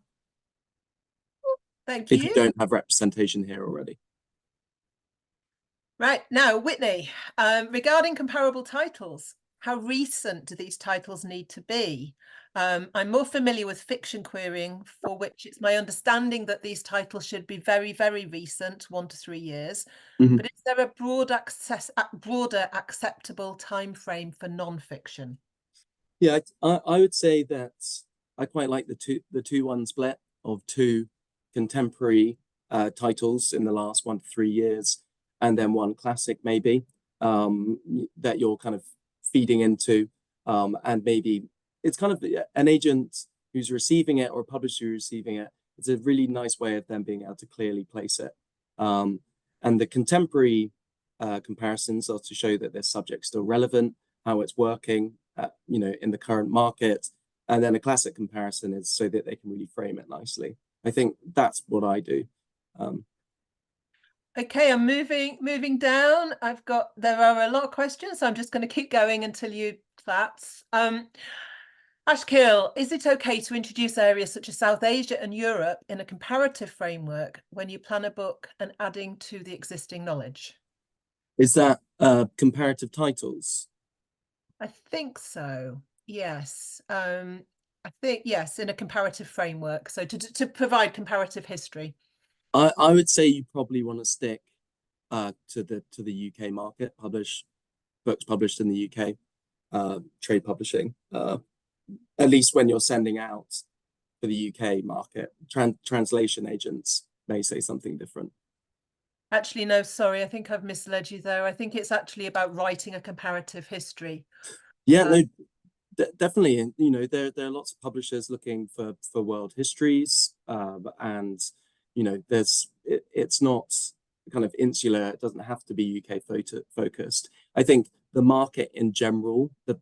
Thank you. If you don't have representation here already. Right, now, Whitney, regarding comparable titles, how recent do these titles need to be? I'm more familiar with fiction querying, for which it's my understanding that these titles should be very, very recent, 1 to 3 years. But is there a broader acceptable time frame for non-fiction? Yeah, I would say that I quite like the 2-1 split of 2 contemporary titles in the last 1 to 3 years, and then 1 classic maybe that you're kind of feeding into, and maybe it's kind of an agent who's receiving it or a publisher who's receiving it. It's a really nice way of them being able to clearly place it. And the contemporary comparisons are to show that this subject's still relevant, how it's working, in the current market. And then a classic comparison is so that they can really frame it nicely. I think that's what I do. Okay, I'm moving down. There are a lot of questions, so I'm just going to keep going until you collapse. Ashkil, is it okay to introduce areas such as South Asia and Europe in a comparative framework when you plan a book and adding to the existing knowledge? Is that comparative titles? I think so. Yes. I think yes, in a comparative framework. So to provide comparative history. I would say you probably want to stick to the UK market, publish books published in the UK, trade publishing, at least when you're sending out for the UK market. Translation agents may say something different. Actually, no, sorry, I think I've misled you there. I think it's actually about writing a comparative history. Yeah, no, definitely. And you know, there are lots of publishers looking for world histories, and you know, it's not kind of insular. It doesn't have to be UK focused. I think the market in general, the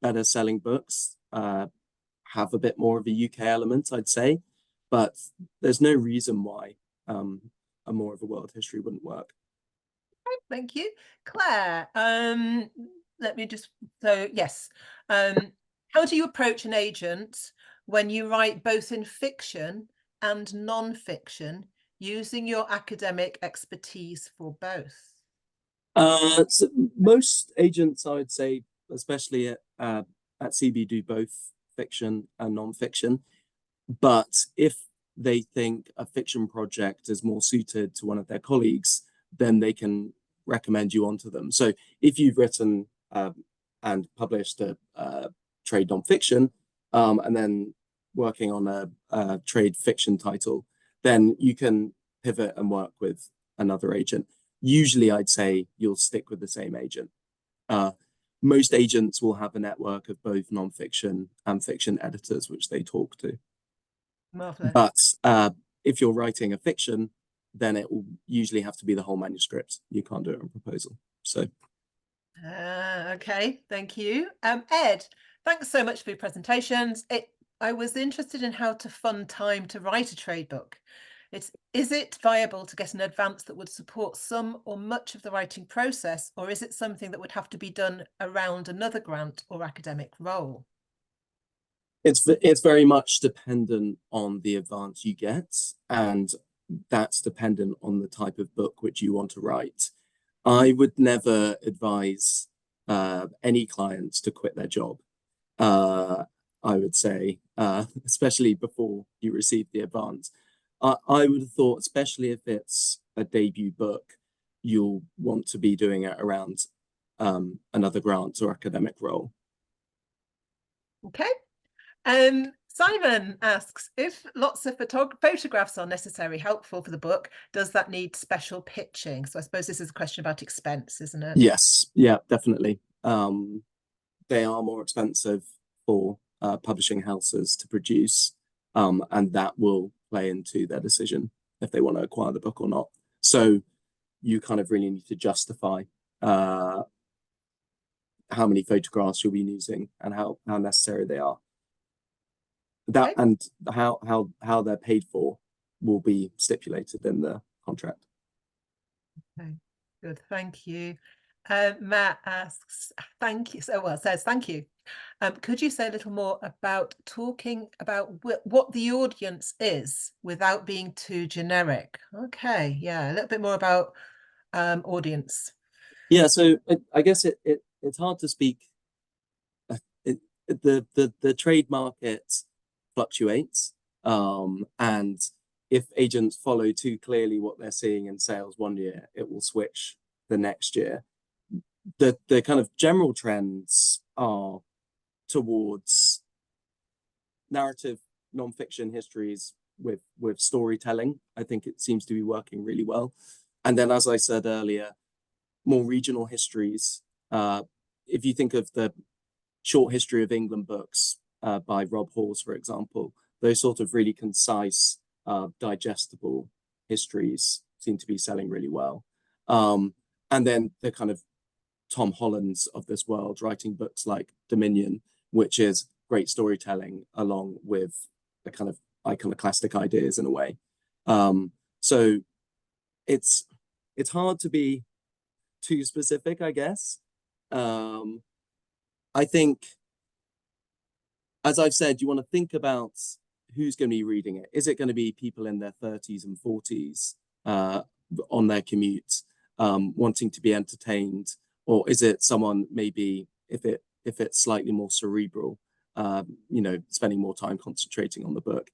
better selling books, have a bit more of a UK element, I'd say, but there's no reason why a more of a world history wouldn't work. Thank you. Claire, let me just, so yes. How do you approach an agent when you write both in fiction and non-fiction using your academic expertise for both? So most agents, I would say, especially at CB, do both fiction and non-fiction. But if they think a fiction project is more suited to one of their colleagues, then they can recommend you onto them. So if you've written and published a trade non-fiction, and then working on a trade fiction title, then you can pivot and work with another agent. Usually, I'd say you'll stick with the same agent. Most agents will have a network of both non-fiction and fiction editors, which they talk to. Marvelous. But if you're writing a fiction, then it will usually have to be the whole manuscript. You can't do it on proposal. So. Okay, thank you. Ed, thanks so much for your presentations. I was interested in how to fund time to write a trade book. Is it viable to get an advance that would support some or much of the writing process, or is it something that would have to be done around another grant or academic role? It's very much dependent on the advance you get, and that's dependent on the type of book which you want to write. I would never advise any clients to quit their job. I would say, especially before you receive the advance. I would have thought, especially if it's a debut book, you'll want to be doing it around another grant or academic role. Okay. Simon asks, if lots of photographs are necessary, helpful for the book, does that need special pitching? So I suppose this is a question about expense, isn't it? Yes, yeah, definitely. They are more expensive for publishing houses to produce, and that will play into their decision if they want to acquire the book or not. So you kind of really need to justify how many photographs you'll be using and how necessary they are. That okay. And how they're paid for will be stipulated in the contract. Okay, good, thank you. Matt asks, thank you. Says thank you. Could you say a little more about talking about what the audience is without being too generic? Okay, yeah, a little bit more about audience. Yeah, so I guess it's hard to speak. The trade market fluctuates, and if agents follow too clearly what they're seeing in sales one year, it will switch the next year. The kind of general trends are towards narrative non-fiction histories with storytelling. I think it seems to be working really well. And then, as I said earlier, more regional histories. If you think of the short history of England books by Rob Hawes, for example, those sort of really concise, digestible histories seem to be selling really well. And then the kind of Tom Hollands of this world writing books like Dominion, which is great storytelling along with the kind of iconoclastic ideas in a way. So it's hard to be too specific, I guess. I think as I've said, you want to think about who's going to be reading it. Is it going to be people in their 30s and 40s on their commute, wanting to be entertained, or is it someone maybe if it's slightly more cerebral, spending more time concentrating on the book?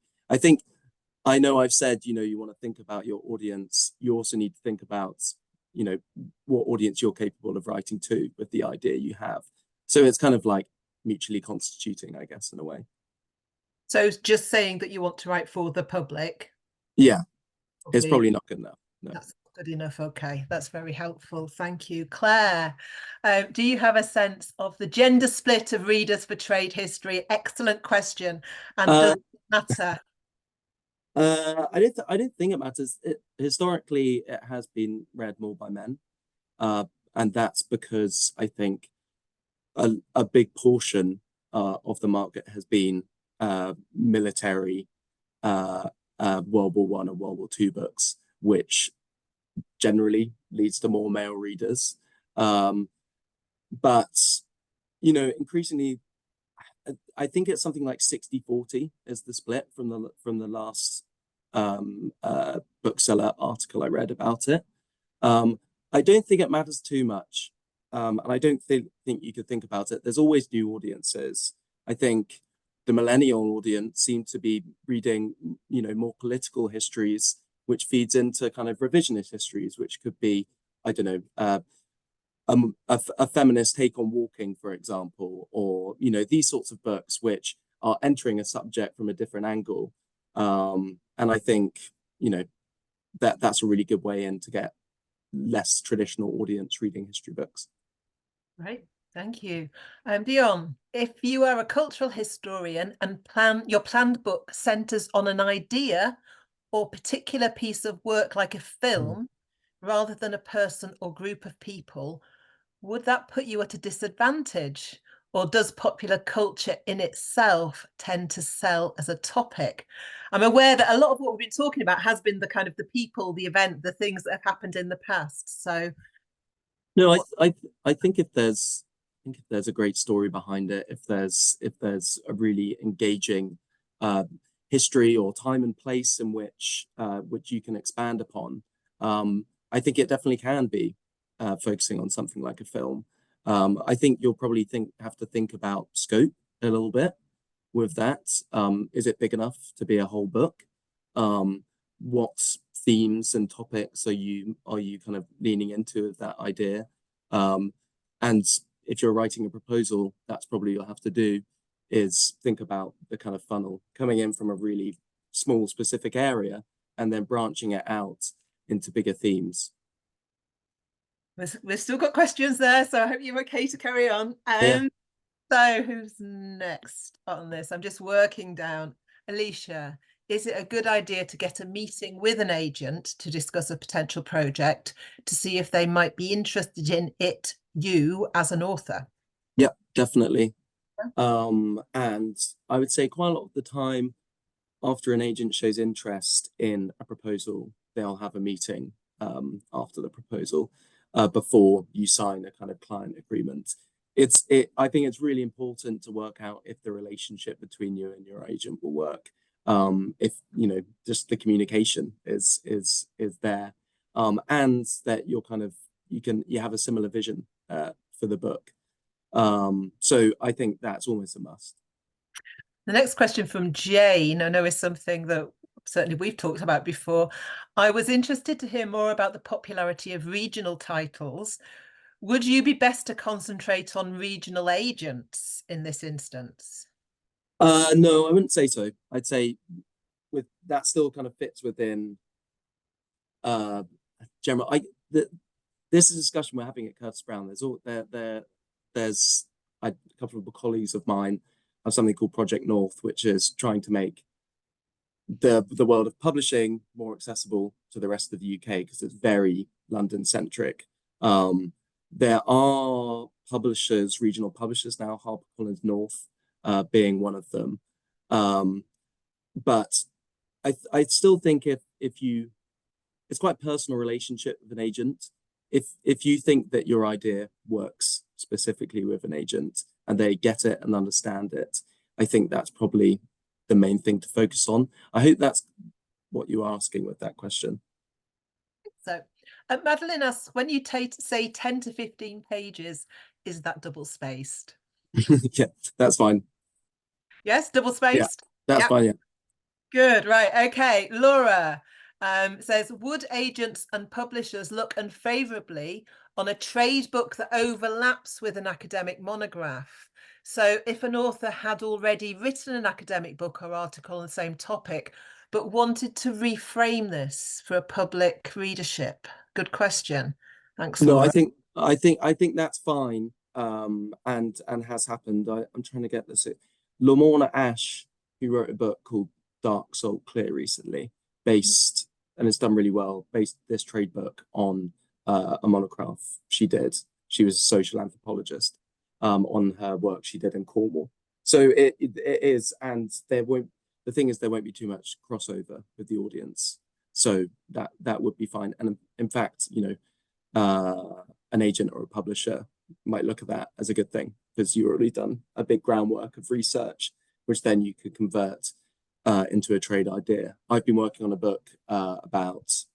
I know I've said, you want to think about your audience. You also need to think about, what audience you're capable of writing to with the idea you have. So it's kind of like mutually constituting, I guess, in a way. So just saying that you want to write for the public. Yeah, it's probably not good enough. No. That's good enough. Okay, that's very helpful. Thank you. Claire, do you have a sense of the gender split of readers for trade history? Excellent question. And does it matter? I don't think it matters. Historically, it has been read more by men, and that's because I think a big portion of the market has been military, World War I and World War II books, which generally leads to more male readers. But increasingly, I think it's something like 60-40 is the split from the last bookseller article I read about it. I don't think it matters too much, and I don't think you could think about it. There's always new audiences. I think the millennial audience seem to be reading, more political histories, which feeds into kind of revisionist histories, which could be, I don't know, a feminist take on walking, for example, or these sorts of books which are entering a subject from a different angle. And I think that's a really good way in to get less traditional audience reading history books. Right, thank you. Dion, if you are a cultural historian and your planned book centers on an idea or particular piece of work like a film rather than a person or group of people, would that put you at a disadvantage? Or does popular culture in itself tend to sell as a topic? I'm aware that a lot of what we've been talking about has been the kind of the people, the event, the things that have happened in the past. So no, I think if there's a great story behind it, if there's a really engaging history or time and place in which you can expand upon, I think it definitely can be focusing on something like a film. I think you'll probably have to think about scope a little bit with that. Is it big enough to be a whole book? What themes and topics are you kind of leaning into with that idea? And if you're writing a proposal, that's probably you'll have to do is think about the kind of funnel coming in from a really small specific area and then branching it out into bigger themes. We've still got questions there, so I hope you're okay to carry on. Yeah. So who's next on this? I'm just working down. Alicia, is it a good idea to get a meeting with an agent to discuss a potential project to see if they might be interested in you as an author? Yeah, definitely. And I would say quite a lot of the time after an agent shows interest in a proposal, they'll have a meeting after the proposal before you sign a kind of client agreement. I think it's really important to work out if the relationship between you and your agent will work. If just the communication is there, and that you're kind of you have a similar vision for the book. So I think that's almost a must. The next question from Jane, I know is something that certainly we've talked about before. I was interested to hear more about the popularity of regional titles. Would you be best to concentrate on regional agents in this instance? No, I wouldn't say so. I'd say with that still kind of fits within general. This is a discussion we're having at Curtis Brown. There's a couple of colleagues of mine have something called Project North, which is trying to make the world of publishing more accessible to the rest of the UK because it's very London centric. There are publishers, regional publishers now, HarperCollins North being one of them. But I still think if it's quite a personal relationship with an agent. If you think that your idea works specifically with an agent and they get it and understand it, I think that's probably the main thing to focus on. I hope that's what you're asking with that question. So, Madeline asks, when you say 10 to 15 pages, is that double spaced? Yeah, that's fine. Yes, double spaced? That's fine, yeah. Good, right, okay. Laura says, would agents and publishers look unfavorably on a trade book that overlaps with an academic monograph? So if an author had already written an academic book or article on the same topic, but wanted to reframe this for a public readership? Good question. Thanks, No, Laura. I think that's fine. And has happened. I'm trying to get this. Lorna Ash, who wrote a book called Dark Salt Clear recently, based, and it's done really well, based this trade book on a monograph she did. She was a social anthropologist on her work she did in Cornwall. So it is, and the thing is there won't be too much crossover with the audience. So that would be fine. And in fact, an agent or a publisher might look at that as a good thing, because you've already done a big groundwork of research, which then you could convert into a trade idea. I've been working on a book about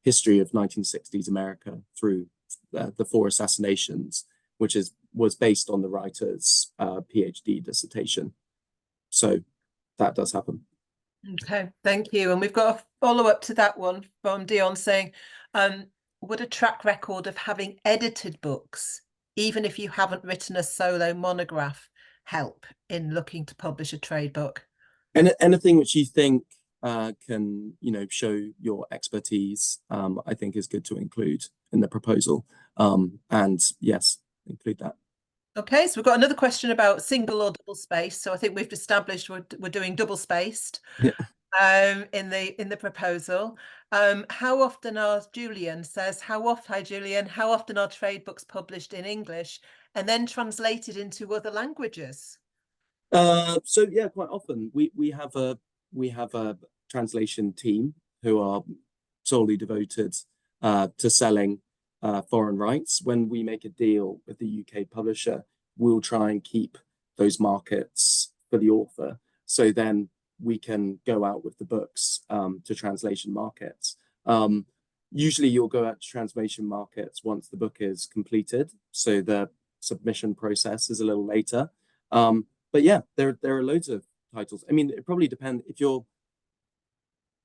history of 1960s America through the 4 assassinations, which was based on the writer's PhD dissertation. So that does happen. Okay, thank you. And we've got a follow-up to that one from Dion saying, would a track record of having edited books, even if you haven't written a solo monograph, help in looking to publish a trade book? And anything which you think can, show your expertise, I think is good to include in the proposal. And yes, include that. Okay, so we've got another question about single or double spaced. So I think we've established we're doing double spaced. Yeah. In the proposal. How often are, Julian says, hi Julian, how often are trade books published in English and then translated into other languages? So yeah, quite often we have a translation team who are solely devoted to selling foreign rights. When we make a deal with the UK publisher, we'll try and keep those markets for the author. So then we can go out with the books to translation markets. Usually you'll go out to translation markets once the book is completed. So the submission process is a little later. But yeah, there are loads of titles. I mean, it probably depends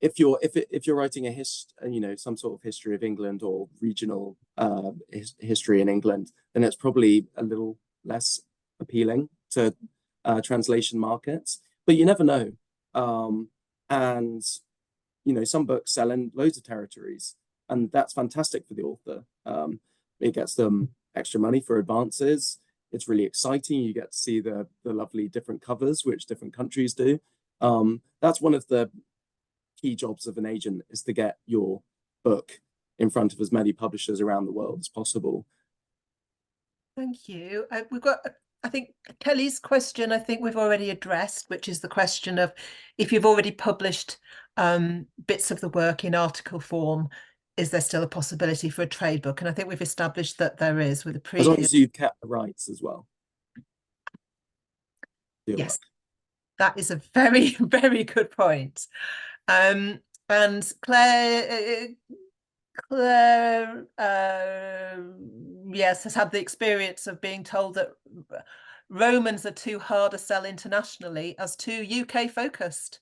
if you're writing some sort of history of England or regional history in England, then it's probably a little less appealing to translation markets. But you never know. And some books sell in loads of territories, and that's fantastic for the author. It gets them extra money for advances. It's really exciting. You get to see the lovely different covers which different countries do. That's one of the key jobs of an agent, is to get your book in front of as many publishers around the world as possible. Thank you. We've got, I think, Kelly's question, I think we've already addressed, which is the question of if you've already published bits of the work in article form, is there still a possibility for a trade book? And I think we've established that there is with the previous. As long as you've kept the rights as well. Yes, that is a very, very good point. And Claire, yes, has had the experience of being told that Romans are too hard to sell internationally as too UK focused.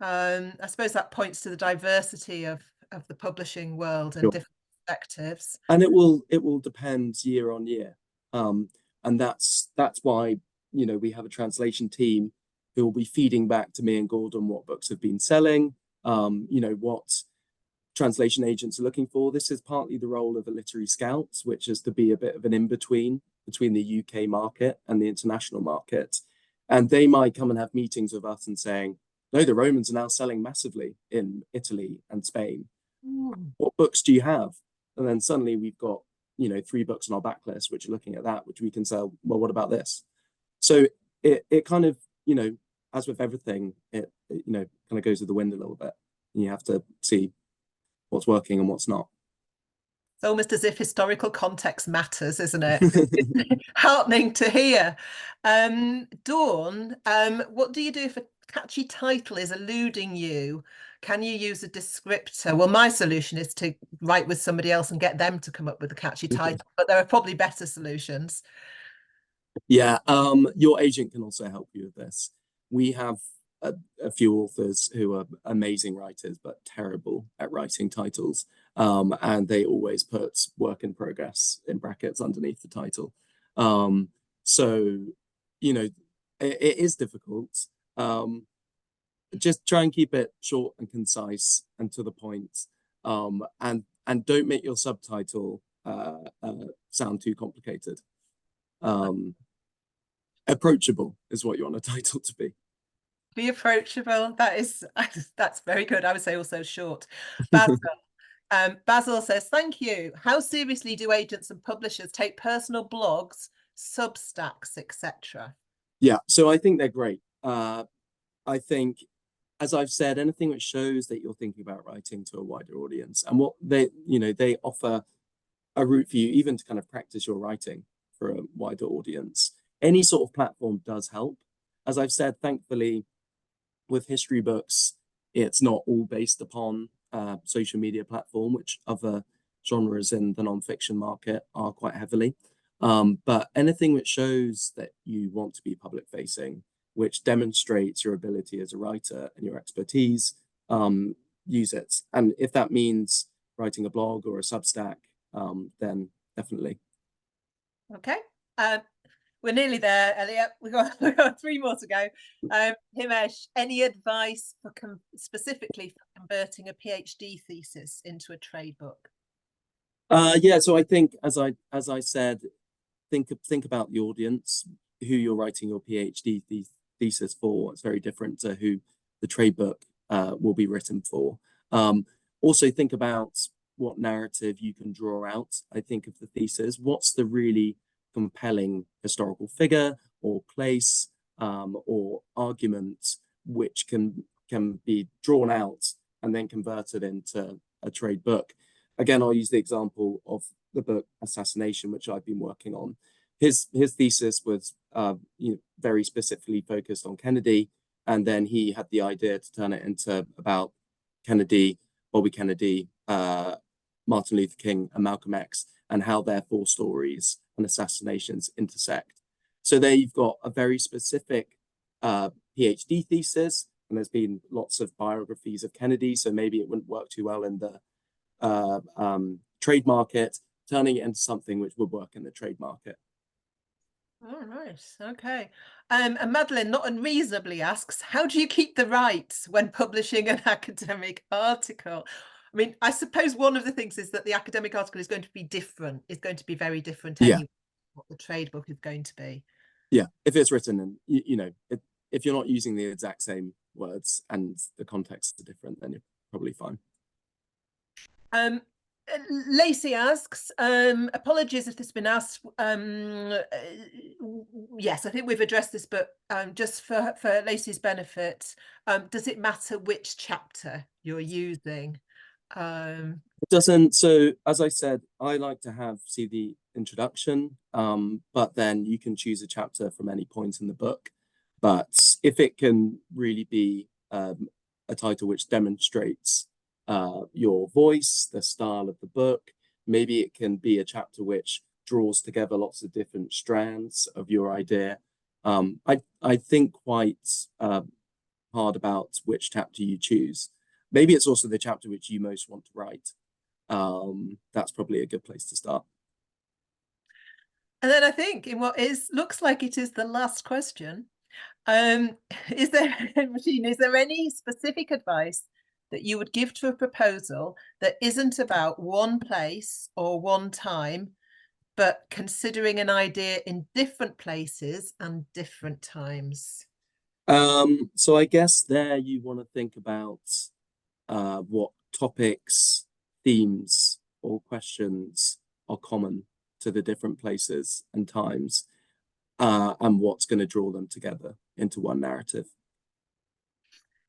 I suppose that points to the diversity of the publishing world and different perspectives. And it will depend year on year. And that's why, we have a translation team who will be feeding back to me and Gordon what books have been selling, what translation agents are looking for. This is partly the role of a literary scout, which is to be a bit of an in-between between the UK market and the international market. And they might come and have meetings with us and saying, no, the Romans are now selling massively in Italy and Spain. What books do you have? And then suddenly we've got, 3 books on our backlist, which are looking at that, which we can sell. Well, what about this? So it kind of, as with everything, it kind of goes with the wind a little bit. And you have to see what's working and what's not. It's almost as if historical context matters, isn't it? Heartening to hear. Dawn, what do you do if a catchy title is eluding you? Can you use a descriptor? Well, my solution is to write with somebody else and get them to come up with a catchy title, but there are probably better solutions. Yeah, your agent can also help you with this. We have a few authors who are amazing writers, but terrible at writing titles. And they always put work in progress in brackets underneath the title. So, you know, it is difficult. Just try and keep it short and concise and to the point. And don't make your subtitle sound too complicated. Approachable is what you want a title to be. Be approachable. That's very good. I would say also short. Basil, Basil says, thank you. How seriously do agents and publishers take personal blogs, Substacks, etc.? Yeah, so I think they're great. I think, as I've said, anything which shows that you're thinking about writing to a wider audience, and what they offer a route for you even to kind of practice your writing for a wider audience. Any sort of platform does help. As I've said, thankfully, with history books, it's not all based upon social media platform, which other genres in the nonfiction market are quite heavily. But anything which shows that you want to be public facing, which demonstrates your ability as a writer and your expertise, use it. And if that means writing a blog or a Substack, then definitely. Okay. We're nearly there, Elliot. We've got 3 more to go. Himesh, any advice for specifically for converting a PhD thesis into a trade book? Yeah, so I think, as I said, think about the audience, who you're writing your PhD thesis for. It's very different to who the trade book will be written for. Also think about what narrative you can draw out. I think of the thesis. What's the really compelling historical figure or place or argument which can be drawn out and then converted into a trade book? Again, I'll use the example of the book Assassination, which I've been working on. His thesis was very specifically focused on Kennedy, and then he had the idea to turn it into about Kennedy, Bobby Kennedy, Martin Luther King, and Malcolm X, and how their 4 stories and assassinations intersect. So there you've got a very specific PhD thesis, and there's been lots of biographies of Kennedy, so maybe it wouldn't work too well in the trade market, turning it into something which would work in the trade market. Oh, nice. Okay. And Madeline not unreasonably asks, how do you keep the rights when publishing an academic article? I mean, I suppose one of the things is that the academic article is going to be different. It's going to be very different anyway, what the trade book is going to be. Yeah, if it's written in, if you're not using the exact same words and the context is different, then you're probably fine. Lacey asks, apologies if this has been asked. Yes, I think we've addressed this, but just for Lacey's benefit, does it matter which chapter you're using? It doesn't. So as I said, I like to see the introduction, but then you can choose a chapter from any point in the book. But if it can really be a title which demonstrates your voice, the style of the book, maybe it can be a chapter which draws together lots of different strands of your idea. I think quite hard about which chapter you choose. Maybe it's also the chapter which you most want to write. That's probably a good place to start. And then I think in what looks like it is the last question, is there any specific advice that you would give to a proposal that isn't about one place or one time, but considering an idea in different places and different times? So I guess there you want to think about what topics, themes, or questions are common to the different places and times, and what's going to draw them together into one narrative.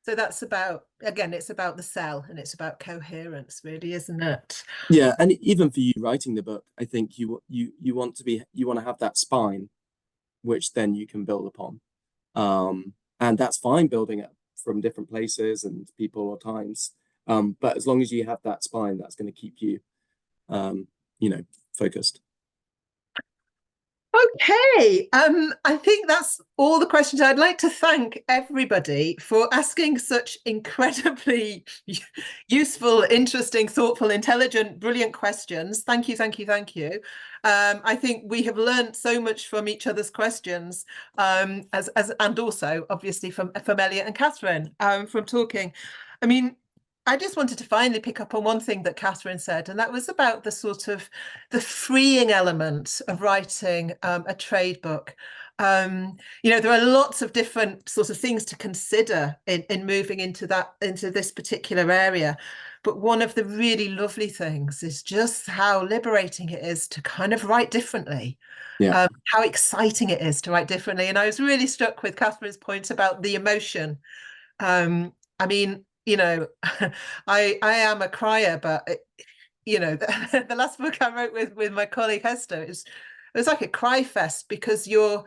So that's about, again, it's about the cell and it's about coherence, really, isn't it? Yeah, and even for you writing the book, I think you want to have that spine, which then you can build upon. And that's fine building it from different places and people or times. But as long as you have that spine, that's going to keep you, focused. Okay, I think that's all the questions. I'd like to thank everybody for asking such incredibly useful, interesting, thoughtful, intelligent, brilliant questions. Thank you, thank you, thank you. I think we have learned so much from each other's questions, and also obviously from Elliot and Catherine, from talking. I mean, I just wanted to finally pick up on one thing that Catherine said, and that was about the sort of the freeing element of writing a trade book. There are lots of different sorts of things to consider in moving into this particular area. But one of the really lovely things is just how liberating it is to kind of write differently. Yeah. How exciting it is to write differently. And I was really struck with Catherine's point about the emotion. I mean, I am a crier, but the last book I wrote with my colleague Hester, it was like a cry fest, because you're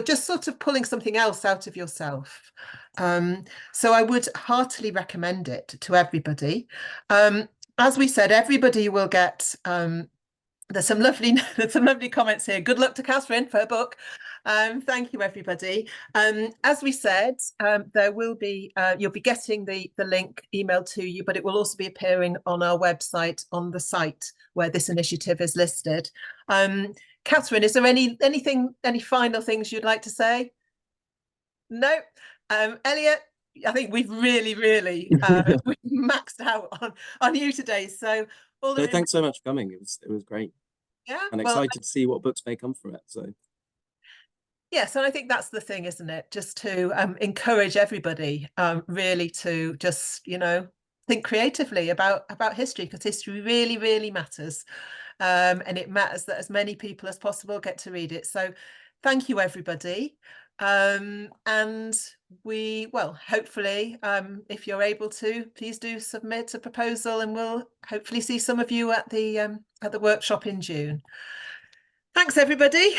just sort of pulling something else out of yourself. So I would heartily recommend it to everybody. As we said, everybody will get there's some lovely comments here. Good luck to Catherine for her book. Thank you, everybody. As we said, there will be you'll be getting the link emailed to you, but it will also be appearing on our website, on the site where this initiative is listed. Catherine, is there any final things you'd like to say? No. Elliot, I think we've really we've maxed out on you today. So Thanks so much for coming. It was great. Yeah, and excited to see what books may come from it. So yes, and I think that's the thing, isn't it? Just to encourage everybody really to just think creatively about history, because history really matters, and it matters that as many people as possible get to read it. So thank you, everybody. And hopefully, if you're able to, please do submit a proposal, and we'll hopefully see some of you at the workshop in June. Thanks, everybody.